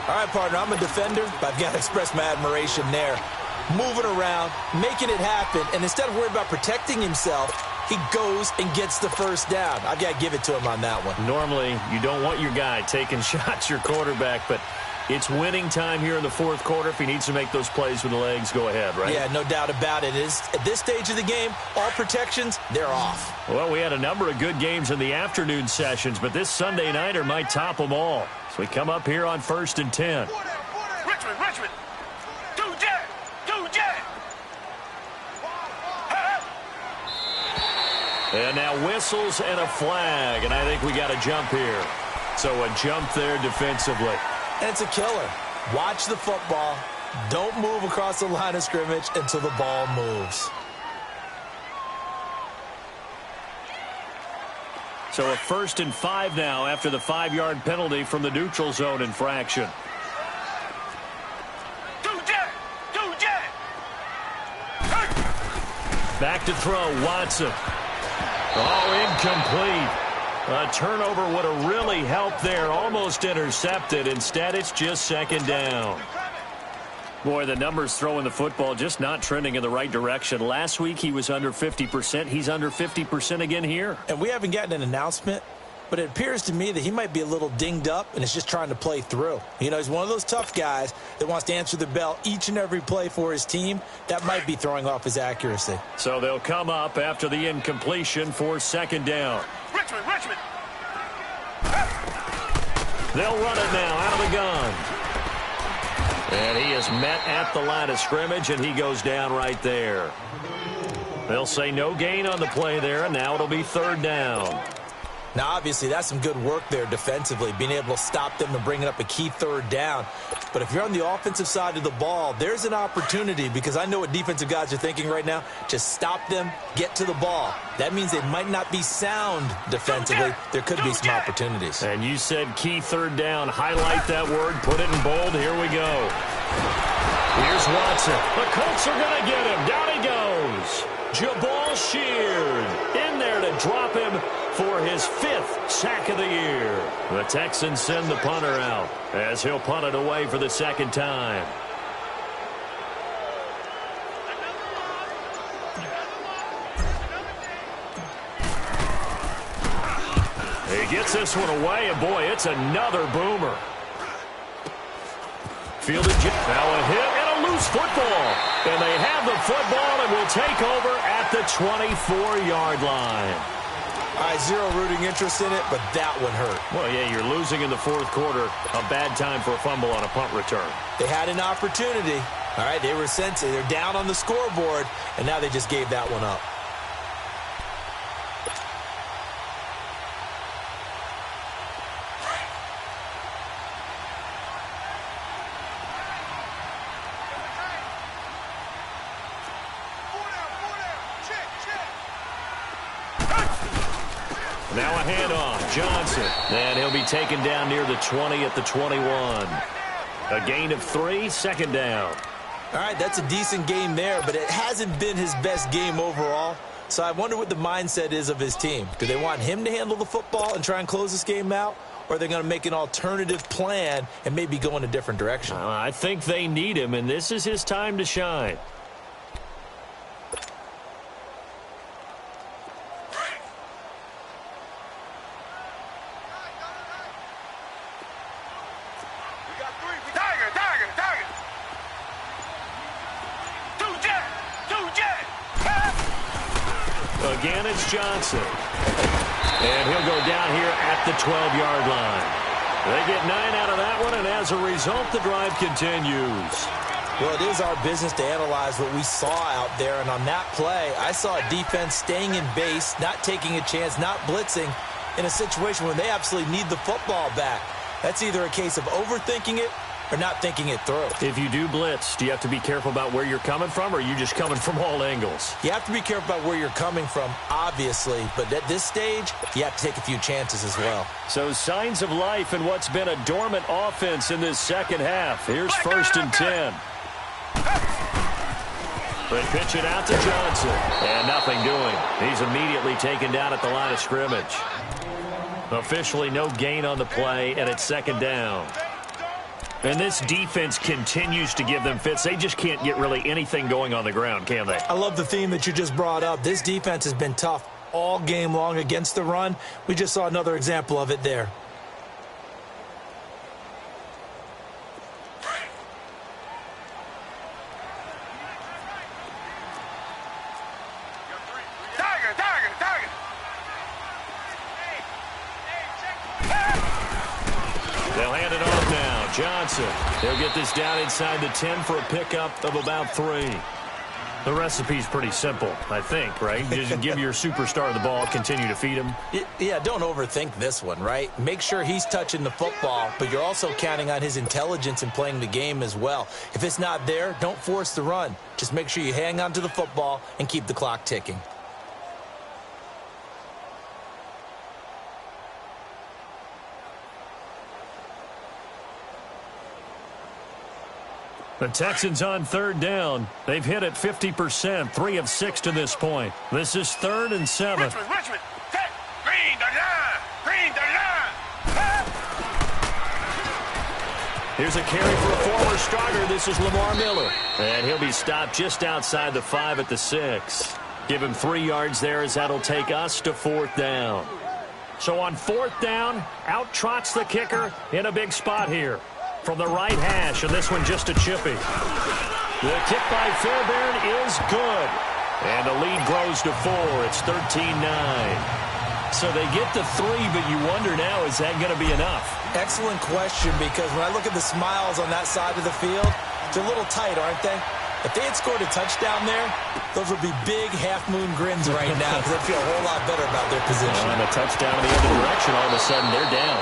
All right, partner, I'm a defender, but I've got to express my admiration there. Moving around, making it happen, and instead of worrying about protecting himself, he goes and gets the first down. I've got to give it to him on that one. Normally, you don't want your guy taking shots, your quarterback, but it's winning time here in the fourth quarter. If he needs to make those plays with the legs, go ahead, right? Yeah, no doubt about it. At this stage of the game, all protections, they're off. Well, we had a number of good games in the afternoon sessions, but this Sunday nighter might top them all. So we come up here on 1st and 10. Richmond. Two jet. And now whistles and a flag, and I think we got a jump here. So a jump there defensively. And it's a killer. Watch the football. Don't move across the line of scrimmage until the ball moves. So a 1st and 5 now after the 5-yard penalty from the neutral zone infraction. Two jet. Back to throw, Watson. Oh, incomplete. A turnover would have really helped there. Almost intercepted. Instead, it's just 2nd down. Boy, the numbers throwing the football just not trending in the right direction. Last week, he was under 50%. He's under 50% again here. And we haven't gotten an announcement, but it appears to me that he might be a little dinged up and is just trying to play through. You know, he's one of those tough guys that wants to answer the bell each and every play for his team. That might be throwing off his accuracy. So they'll come up after the incompletion for 2nd down. Richmond. They'll run it now out of the gun. And he is met at the line of scrimmage, and he goes down right there. They'll say no gain on the play there, and now it'll be third down. Now, obviously, that's some good work there defensively, being able to stop them and bringing up a key third down. But if you're on the offensive side of the ball, there's an opportunity, because I know what defensive guys are thinking right now. Just stop them, get to the ball. That means they might not be sound defensively. There could be some opportunities. And you said key third down. Highlight that word. Put it in bold. Here we go. Here's Watson. The Colts are going to get him. Down he goes. Jabal Sheard in there to drop him for his 5th sack of the year. The Texans send the punter out as he'll punt it away for the second time. He gets this one away, and boy, it's another boomer. Fielded now a hit and a loose football. And they have the football and will take over at the 24-yard line. All right, zero rooting interest in it, but that one hurt. Well, yeah, you're losing in the fourth quarter. A bad time for a fumble on a punt return. They had an opportunity. All right, they were sensitive. They're down on the scoreboard, and now they just gave that one up. Now a handoff, Johnson. And he'll be taken down near the 20 at the 21. A gain of 3, second down. All right, that's a decent game there, but it hasn't been his best game overall. So I wonder what the mindset is of his team. Do they want him to handle the football and try and close this game out? Or are they going to make an alternative plan and maybe go in a different direction? I think they need him, and this is his time to shine. Again, it's Johnson. And he'll go down here at the 12-yard line. They get 9 out of that one, and as a result, the drive continues. Well, it is our business to analyze what we saw out there, and on that play, I saw a defense staying in base, not taking a chance, not blitzing, in a situation where they absolutely need the football back. That's either a case of overthinking it or not thinking it through. If you do blitz, do you have to be careful about where you're coming from, or are you just coming from all angles? You have to be careful about where you're coming from, obviously, but at this stage, you have to take a few chances as well. So signs of life in what's been a dormant offense in this second half. Here's 1st and 10. They pitch it out to Johnson, and nothing doing. He's immediately taken down at the line of scrimmage. Officially no gain on the play, and it's second down. And this defense continues to give them fits. They just can't get really anything going on the ground, can they? I love the theme that you just brought up. This defense has been tough all game long against the run. We just saw another example of it there. They'll hand it off now. Johnson. He'll get this down inside the 10 for a pickup of about 3. The recipe's pretty simple, I think, right? Just give your superstar the ball, continue to feed him. Yeah, don't overthink this one, right? Make sure he's touching the football, but you're also counting on his intelligence in playing the game as well. If it's not there, don't force the run. Just make sure you hang on to the football and keep the clock ticking. The Texans on 3rd down. They've hit it 50%, 3 of 6 to this point. This is 3rd and 7. Richmond, set, green the line. Here's a carry for a former starter. This is Lamar Miller. And he'll be stopped just outside the 5 at the 6. Give him 3 yards there as that'll take us to 4th down. So on 4th down, out trots the kicker in a big spot here. From the right hash, and this one just a chippy. The kick by Fairbairn is good. And the lead grows to 4. It's 13-9. So they get the 3, but you wonder now, is that going to be enough? Excellent question, because when I look at the smiles on that side of the field, they're a little tight, aren't they? If they had scored a touchdown there, those would be big half-moon grins right now because they'd feel a whole lot better about their position. And a touchdown in the other direction, all of a sudden they're down.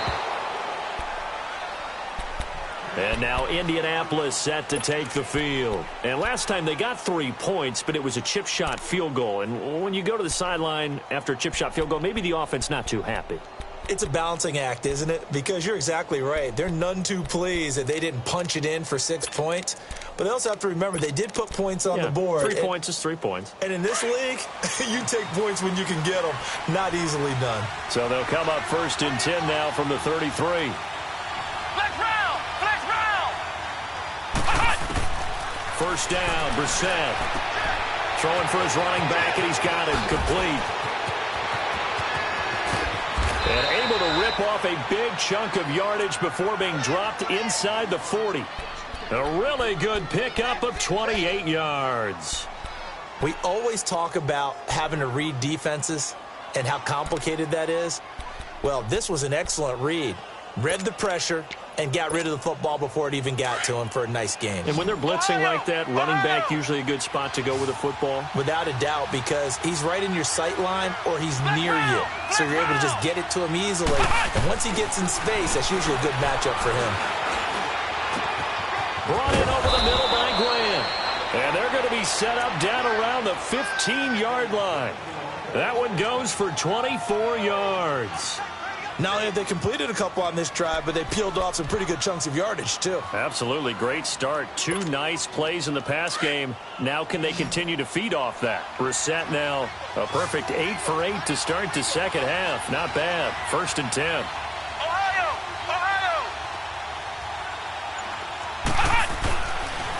And now Indianapolis set to take the field. And last time they got 3 points, but it was a chip shot field goal. And when you go to the sideline after a chip shot field goal, maybe the offense not too happy. It's a balancing act, isn't it? Because you're exactly right. They're none too pleased that they didn't punch it in for 6 points. But they also have to remember they did put points on the board. 3 points is 3 points. And in this league, you take points when you can get them. Not easily done. So they'll come up 1st and 10 now from the 33. First down, Brissett. Throwing for his running back, and he's got him complete. And able to rip off a big chunk of yardage before being dropped inside the 40. A really good pickup of 28 yards. We always talk about having to read defenses and how complicated that is. Well, this was an excellent read. Read the pressure and got rid of the football before it even got to him for a nice game. And when they're blitzing like that, running back usually a good spot to go with a football? Without a doubt, because he's right in your sight line or he's near you. So you're able to just get it to him easily. And once he gets in space, that's usually a good matchup for him. Brought in over the middle by Grant. And they're going to be set up down around the 15-yard line. That one goes for 24 yards. Not only have they completed a couple on this drive, but they peeled off some pretty good chunks of yardage, too. Absolutely. Great start. 2 nice plays in the pass game. Now can they continue to feed off that? Brissett now a perfect 8 for 8 to start the second half. Not bad. 1st and 10.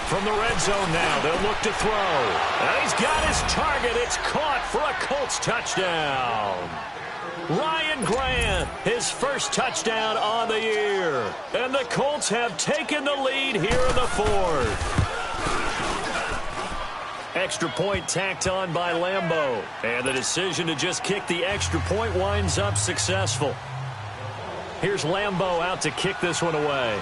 From the red zone now, they'll look to throw. And he's got his target. It's caught for a Colts touchdown. Ryan Grant, his first touchdown on the year. And the Colts have taken the lead here in the 4th. Extra point tacked on by Lambeau. And the decision to just kick the extra point winds up successful. Here's Lambeau out to kick this one away.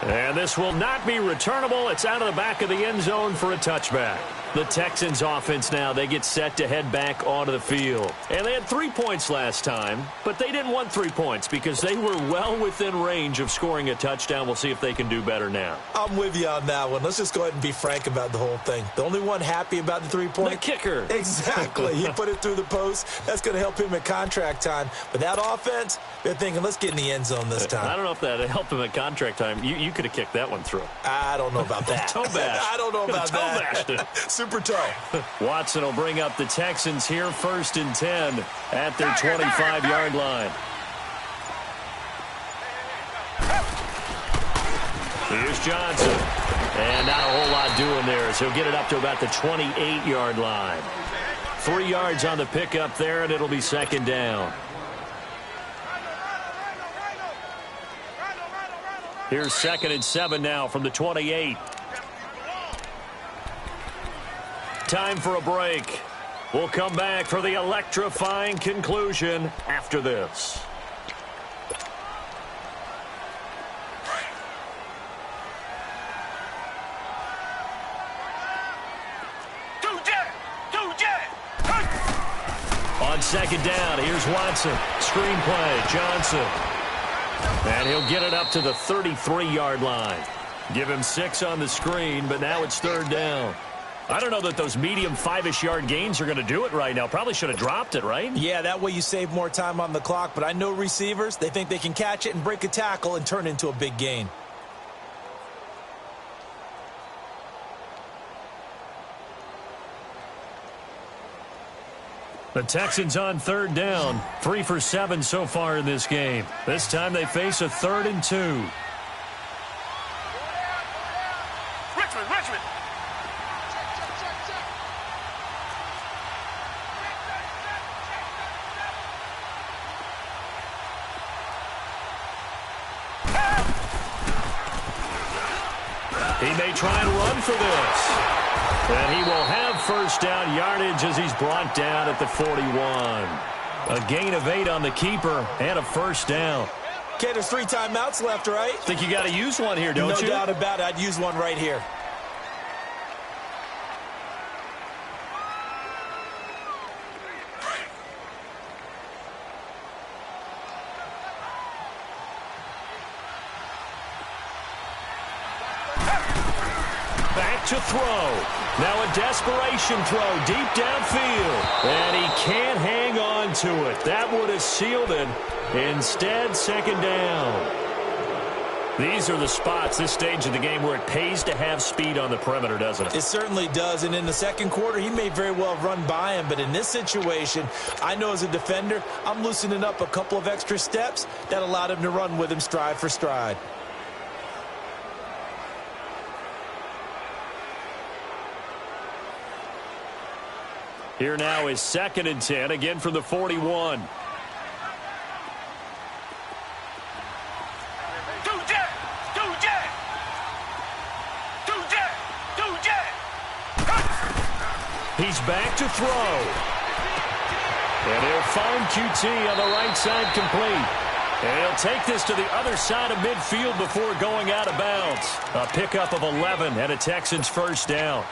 And this will not be returnable. It's out of the back of the end zone for a touchback. The Texans offense now, they get set to head back onto the field. And they had 3 points last time, but they didn't want 3 points because they were well within range of scoring a touchdown. We'll see if they can do better now. I'm with you on that one. Let's just go ahead and be frank about the whole thing. The only one happy about the 3-point? The kicker. Exactly. He put it through the post. That's going to help him at contract time. But that offense, they're thinking, let's get in the end zone this time. I don't know if that helped him at contract time. You could have kicked that one through. I don't know about that. Toe bash. I don't know about toe that. Bashed it. Super toe. Watson will bring up the Texans here 1st and 10 at their 25-yard line. Here's Johnson. And not a whole lot doing there, so he'll get it up to about the 28-yard line. 3 yards on the pickup there, and it'll be 2nd down. Here's 2nd and 7 now from the 28. Time for a break. We'll come back for the electrifying conclusion after this. On 2nd down, here's Watson. Screenplay, Johnson. And he'll get it up to the 33-yard line. Give him 6 on the screen, but now it's 3rd down. I don't know that those medium 5-ish yard gains are going to do it right now. Probably should have dropped it, right? Yeah, that way you save more time on the clock. But I know receivers, they think they can catch it and break a tackle and turn it into a big gain. The Texans on 3rd down. 3 for 7 so far in this game. This time they face a 3rd and 2. Richmond. He may try and run for this. And he will have first down yardage as he's brought down at the 41. A gain of 8 on the keeper and a first down. Okay, there's 3 timeouts left, right? Think you got to use one here, don't you? No doubt about it. I'd use one right here. Back to throw. Now a desperation throw deep downfield. And he can't hang on to it. That would have sealed it. Instead, second down. These are the spots, this stage of the game, where it pays to have speed on the perimeter, doesn't it? It certainly does. And in the second quarter, he may very well run by him. But in this situation, I know as a defender, I'm loosening up a couple of extra steps that allowed him to run with him stride for stride. Here now is 2nd and 10, again from the 41. He's back to throw. And he'll find QT on the right side complete. And he'll take this to the other side of midfield before going out of bounds. A pickup of 11 and a Texans first down.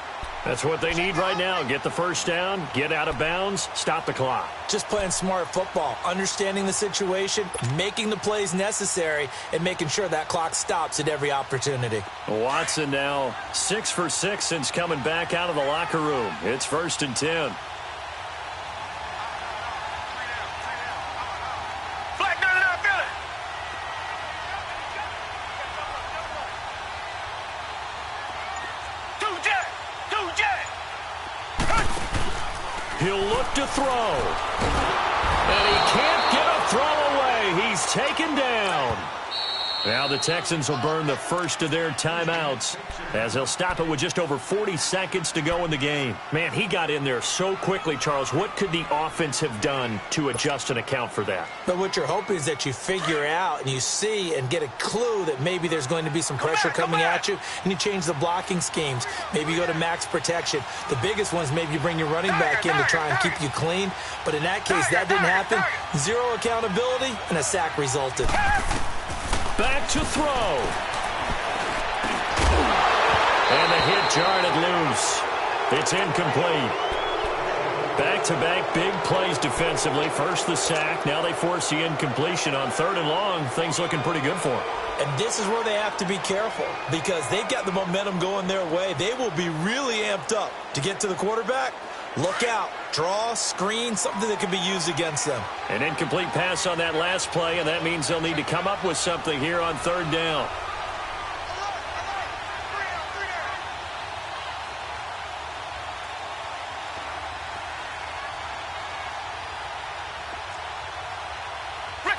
That's what they need right now. Get the first down, get out of bounds, stop the clock. Just playing smart football, understanding the situation, making the plays necessary, and making sure that clock stops at every opportunity. Watson now 6 for 6 since coming back out of the locker room. It's 1st and 10. He'll look to throw. And he can't get a throw away. He's taken down. Now the Texans will burn the first of their timeouts as they'll stop it with just over 40 seconds to go in the game. Man, he got in there so quickly, Charles. What could the offense have done to adjust and account for that? But what you're hoping is that you figure out and you see and get a clue that maybe there's going to be some pressure coming at you, and you change the blocking schemes. Maybe you go to max protection. The biggest one is maybe you bring your running back in to try and keep you clean. But in that case, that didn't happen. Zero accountability, and a sack resulted. Back to throw. And the hit jarred it loose. It's incomplete. Back-to-back big plays defensively. First the sack. Now they force the incompletion on 3rd and long. Things looking pretty good for them. And this is where they have to be careful because they've got the momentum going their way. They will be really amped up to get to the quarterback. Look out. Draw, screen, something that can be used against them. An incomplete pass on that last play, and that means they'll need to come up with something here on 3rd down.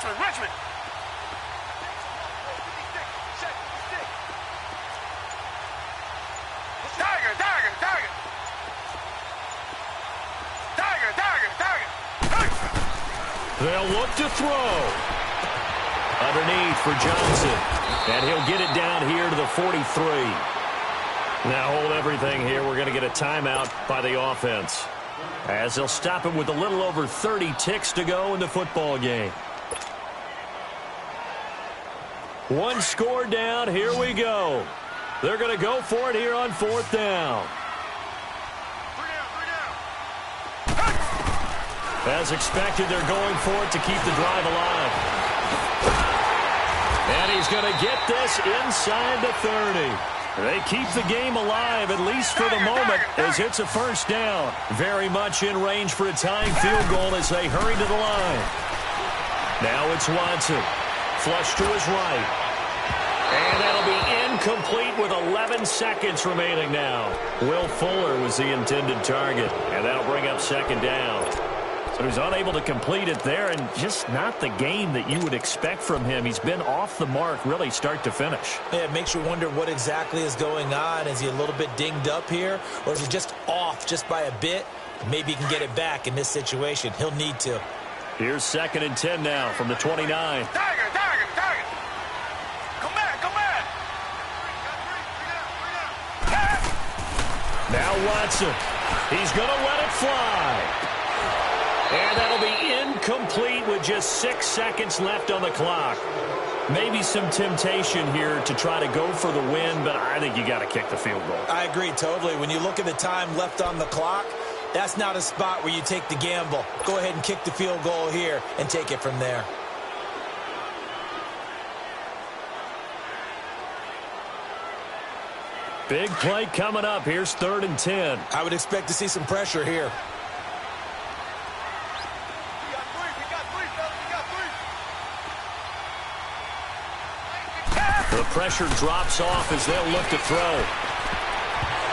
Richmond. They'll look to throw. Underneath for Johnson. And he'll get it down here to the 43. Now hold everything here. We're going to get a timeout by the offense, as they'll stop it with a little over 30 ticks to go in the football game. One score down. Here we go. They're going to go for it here on 4th down. As expected, they're going for it to keep the drive alive. And he's going to get this inside the 30. They keep the game alive, at least for the moment, as it's a first down. Very much in range for a tying field goal as they hurry to the line. Now it's Watson. Flush to his right. And that'll be incomplete with 11 seconds remaining now. Will Fuller was the intended target, and that'll bring up 2nd down. So he's unable to complete it there, and just not the game that you would expect from him. He's been off the mark really start to finish. Yeah, it makes you wonder what exactly is going on. Is he a little bit dinged up here, or is he just off just by a bit? Maybe he can get it back in this situation. He'll need to. Here's 2nd and 10 now from the 29. Tiger. Come back. Now Watson. He's going to let it fly. And that'll be incomplete with just 6 seconds left on the clock. Maybe some temptation here to try to go for the win, but I think you got to kick the field goal. I agree totally. When you look at the time left on the clock, that's not a spot where you take the gamble. Go ahead and kick the field goal here and take it from there. Big play coming up. Here's 3rd and 10. I would expect to see some pressure here. The pressure drops off as they'll look to throw.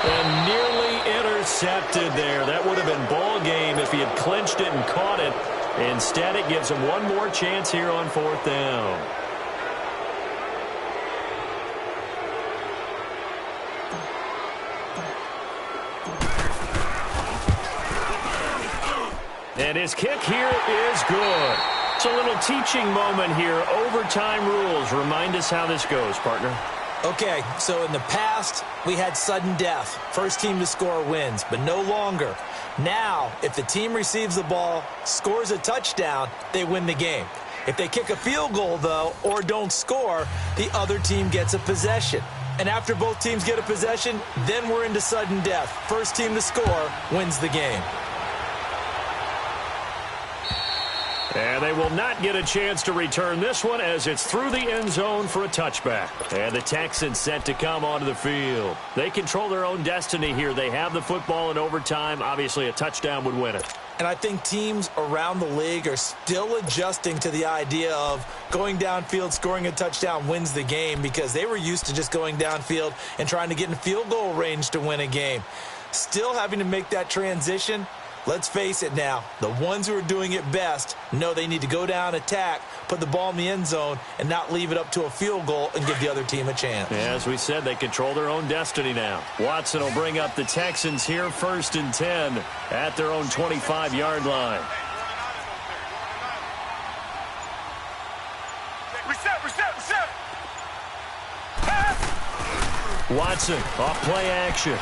And nearly intercepted there. That would have been ball game if he had clinched it and caught it. Instead, it gives him one more chance here on 4th down. And his kick here is good. It's a little teaching moment here. Overtime rules. Remind us how this goes, partner. Okay, so in the past, we had sudden death. First team to score wins, but no longer. Now, if the team receives the ball, scores a touchdown, they win the game. If they kick a field goal, though, or don't score, the other team gets a possession. And after both teams get a possession, then we're into sudden death. First team to score wins the game. And they will not get a chance to return this one as it's through the end zone for a touchback. And the Texans set to come onto the field. They control their own destiny here. They have the football in overtime. Obviously, a touchdown would win it. And I think teams around the league are still adjusting to the idea of going downfield, scoring a touchdown wins the game, because they were used to just going downfield and trying to get in field goal range to win a game. Still having to make that transition. Let's face it now, the ones who are doing it best know they need to go down, attack, put the ball in the end zone, and not leave it up to a field goal and give the other team a chance. As we said, they control their own destiny now. Watson will bring up the Texans here 1st and 10 at their own 25-yard line. Reset. Watson off play action.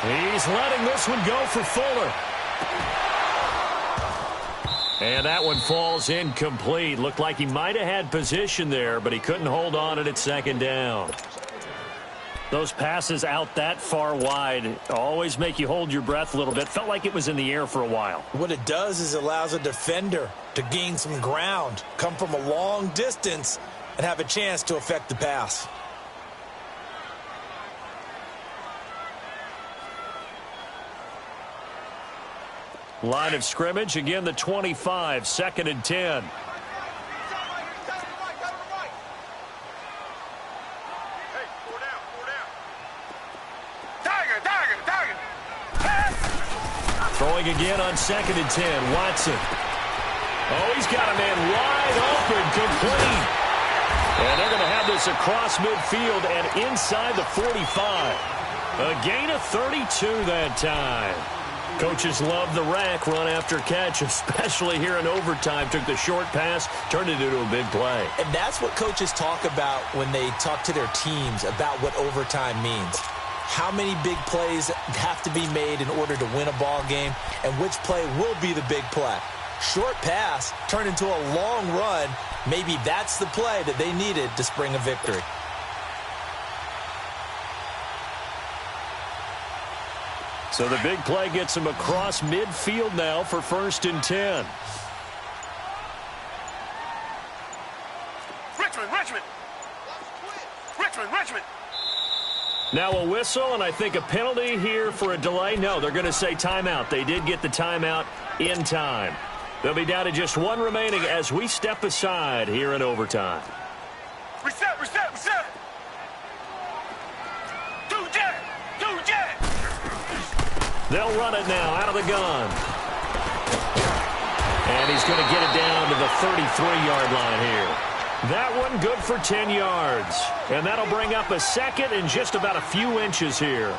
He's letting this one go for Fuller. And that one falls incomplete. Looked like he might have had position there, but he couldn't hold on at 2nd down. Those passes out that far wide always make you hold your breath a little bit. Felt like it was in the air for a while. What it does is it allows a defender to gain some ground, come from a long distance, and have a chance to affect the pass. Line of scrimmage, again the 25, 2nd and 10. Throwing again on 2nd and 10, Watson. Oh, he's got a man wide open, complete. And they're going to have this across midfield and inside the 45. A gain of 32 that time. Coaches love the rack run after catch, especially here in overtime. Took the short pass, turned it into a big play. And that's what coaches talk about when they talk to their teams about what overtime means. How many big plays have to be made in order to win a ball game, and which play will be the big play. Short pass turned into a long run. Maybe that's the play that they needed to spring a victory. So the big play gets him across midfield now for 1st and 10. Richmond. Now a whistle, and I think a penalty here for a delay. No, they're going to say timeout. They did get the timeout in time. They'll be down to just one remaining as we step aside here in overtime. Reset. They'll run it now out of the gun. And he's going to get it down to the 33-yard line here. That one good for 10 yards. And that'll bring up a 2nd and just about a few inches here.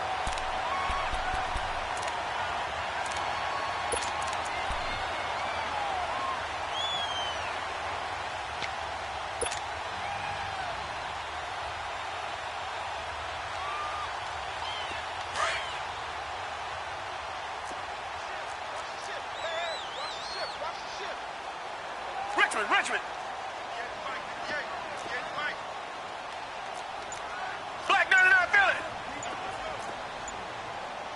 Richmond. Black 99 Philly.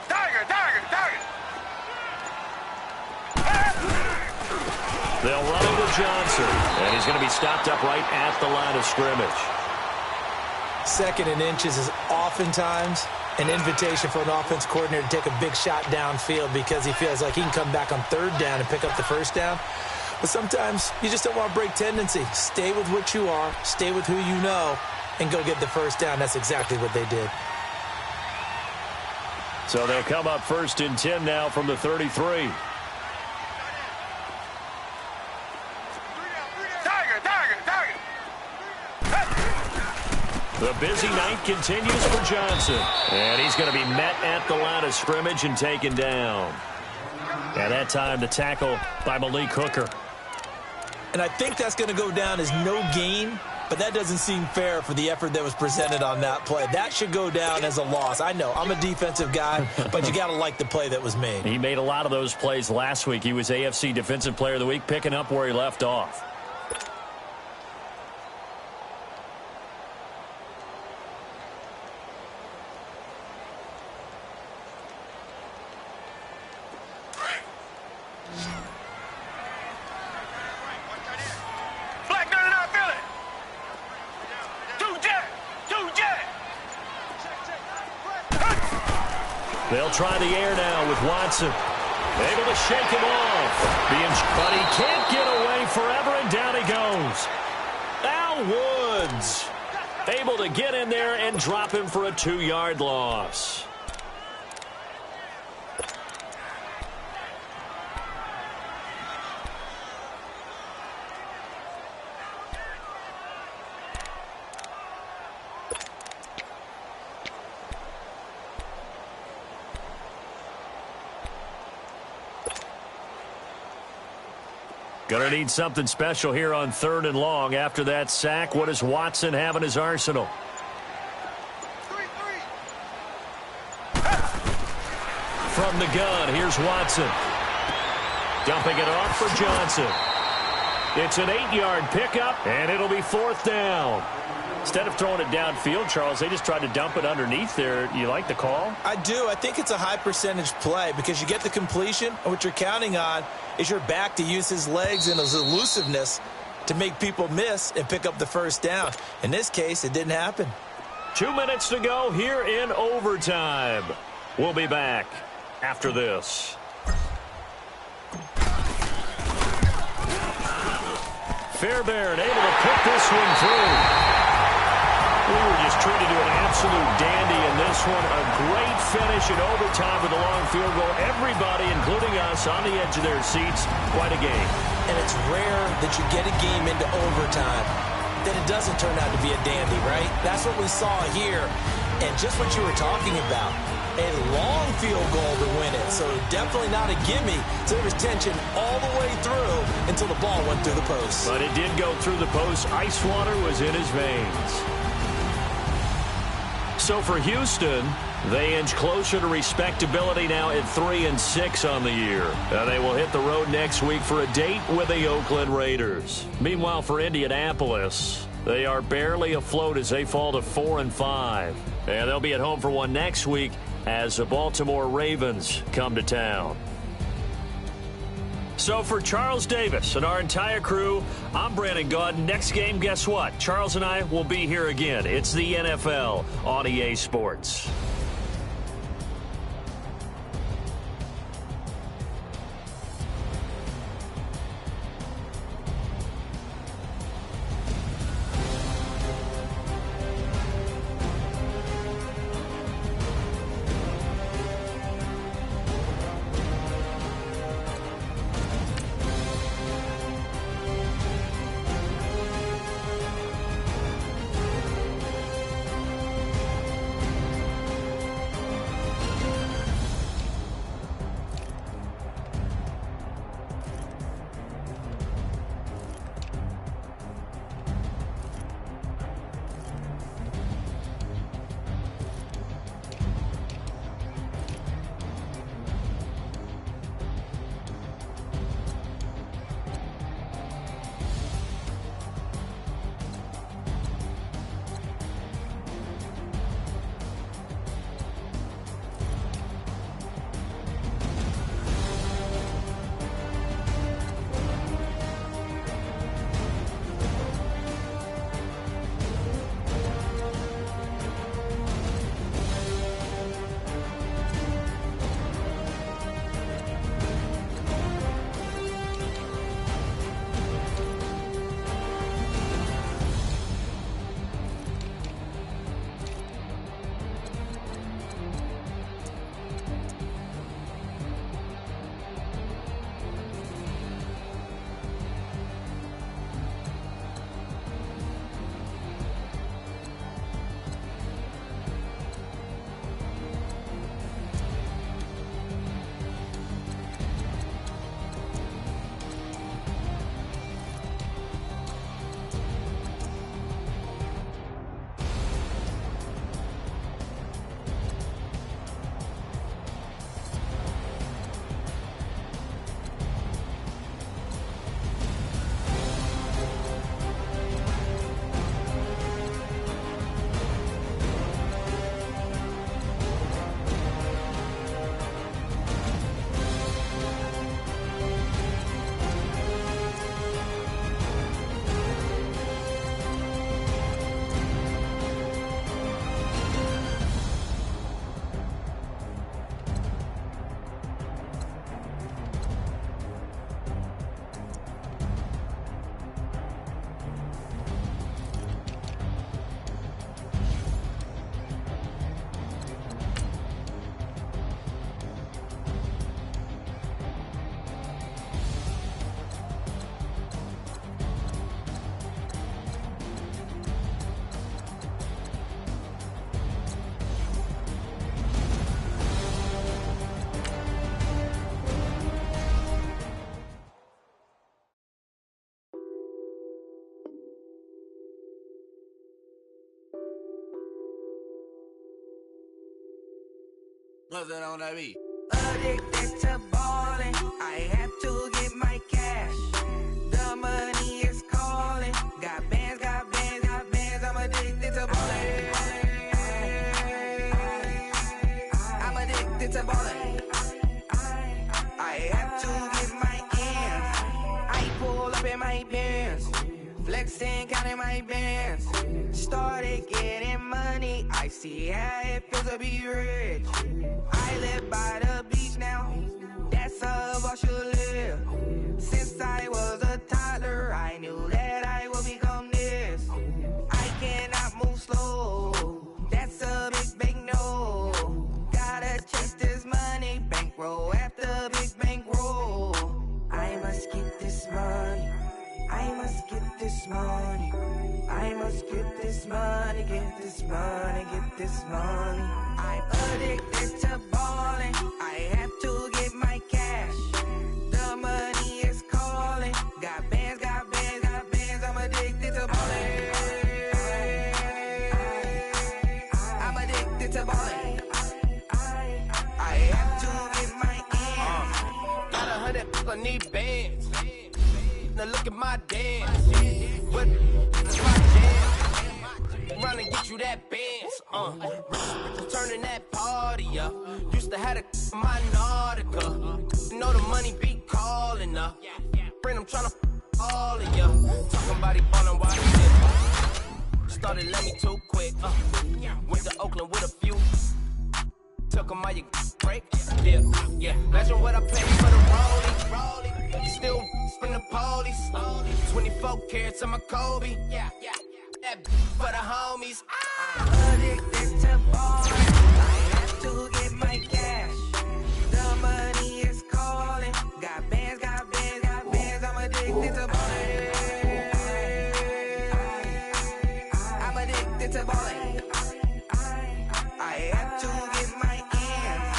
Tiger. They'll run into Johnson, and he's going to be stopped up right at the line of scrimmage. 2nd and inches is oftentimes an invitation for an offense coordinator to take a big shot downfield because he feels like he can come back on 3rd down and pick up the 1st down. But sometimes you just don't want to break tendency. Stay with what you are, stay with who you know, and go get the 1st down. That's exactly what they did. So they'll come up 1st and 10 now from the 33. The busy night continues for Johnson. And he's going to be met at the line of scrimmage and taken down. At that time, the tackle by Malik Hooker. And I think that's going to go down as no gain, but that doesn't seem fair for the effort that was presented on that play. That should go down as a loss. I know, I'm a defensive guy, but you got to like the play that was made. He made a lot of those plays last week. He was AFC Defensive Player of the Week, picking up where he left off. They'll try the air now with Watson. Able to shake him off. But he can't get away forever, and down he goes. Al Woods able to get in there and drop him for a 2-yard loss. Going to need something special here on 3rd and long. After that sack, what does Watson have in his arsenal? From the gun, here's Watson. Dumping it off for Johnson. It's an 8-yard pickup, and it'll be 4th down. Instead of throwing it downfield, Charles, they just tried to dump it underneath there. You like the call? I do. I think it's a high percentage play because you get the completion, and what you're counting on is your back to use his legs and his elusiveness to make people miss and pick up the 1st down. In this case, it didn't happen. 2 minutes to go here in overtime. We'll be back after this. Fairbairn able to put this one through. We were just treated to an absolute dandy in this one. A great finish in overtime with a long field goal. Everybody, including us, on the edge of their seats. Quite a game. And it's rare that you get a game into overtime that it doesn't turn out to be a dandy, right? That's what we saw here. And just what you were talking about, a long field goal to win it. So definitely not a gimme. So there was tension all the way through until the ball went through the post. But it did go through the post. Ice water was in his veins. So for Houston, they inch closer to respectability now at 3-6 on the year. They will hit the road next week for a date with the Oakland Raiders. Meanwhile, for Indianapolis, they are barely afloat as they fall to 4-5. And they'll be at home for one next week as the Baltimore Ravens come to town. So for Charles Davis and our entire crew, I'm Brandon Gaudin. Next game, guess what? Charles and I will be here again. It's the NFL on EA Sports. What's that on that beat? Addicted to ballin', I have to get my cash. The money is calling. Got bands, got bands, got bands. I'm addicted to ballin'. I'm addicted to ballin'. I have to get my ends. I pull up in my pants, flexing, counting my bands. Started getting money, I see how it feels to be rich. I live by the beach now, that's how I should live. Since I was a toddler, I knew that I would become this. I cannot move slow, that's a big, big no. Gotta chase this money, bankroll after big bankroll. I must get this money, I must get this money. I must get this money, get this money, get this money. I'm addicted to ballin', I have to get my cash. The money is calling. Got bands, got bands, got bands. I'm addicted to ballin'. I'm addicted to ballin'. I have to get my ends. Got 100, I need bands. Now look at my dance. What my jam? Run and get you that bands. Turning that party up. Used to have a my Nautica. You know the money be calling up. Friend, I'm tryna all of ya. Talking about it ballin' while he did. Started let me too quick. Went to Oakland with a few. Took 'em all you break. Yeah. Imagine what I paid for the rollie. Still in the police. 24 carats on my Kobe. Yeah. That for the homies. Addicted to ballin', I have to get my cash. The money is calling. Got bands, got bands, got bands. I'm addicted to ballin'. I'm addicted to ballin'. I have to get my ends.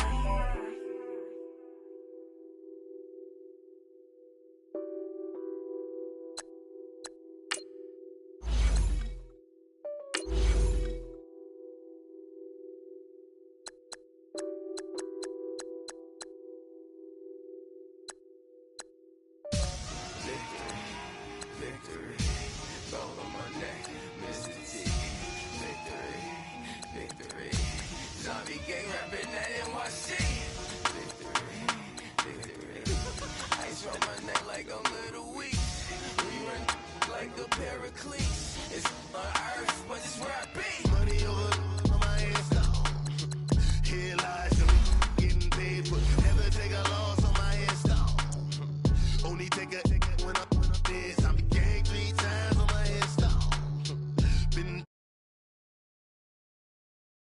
Victory, gold on my neck, Mr. T. Victory, zombie gang rapping that NYC. Victory, ice on my neck like I'm Little Weak. We run like a Paraclete. It's on earth, but it's where I be. Money over on my headstone. Here lies some getting paid, but never take a loss on my headstone. Only take a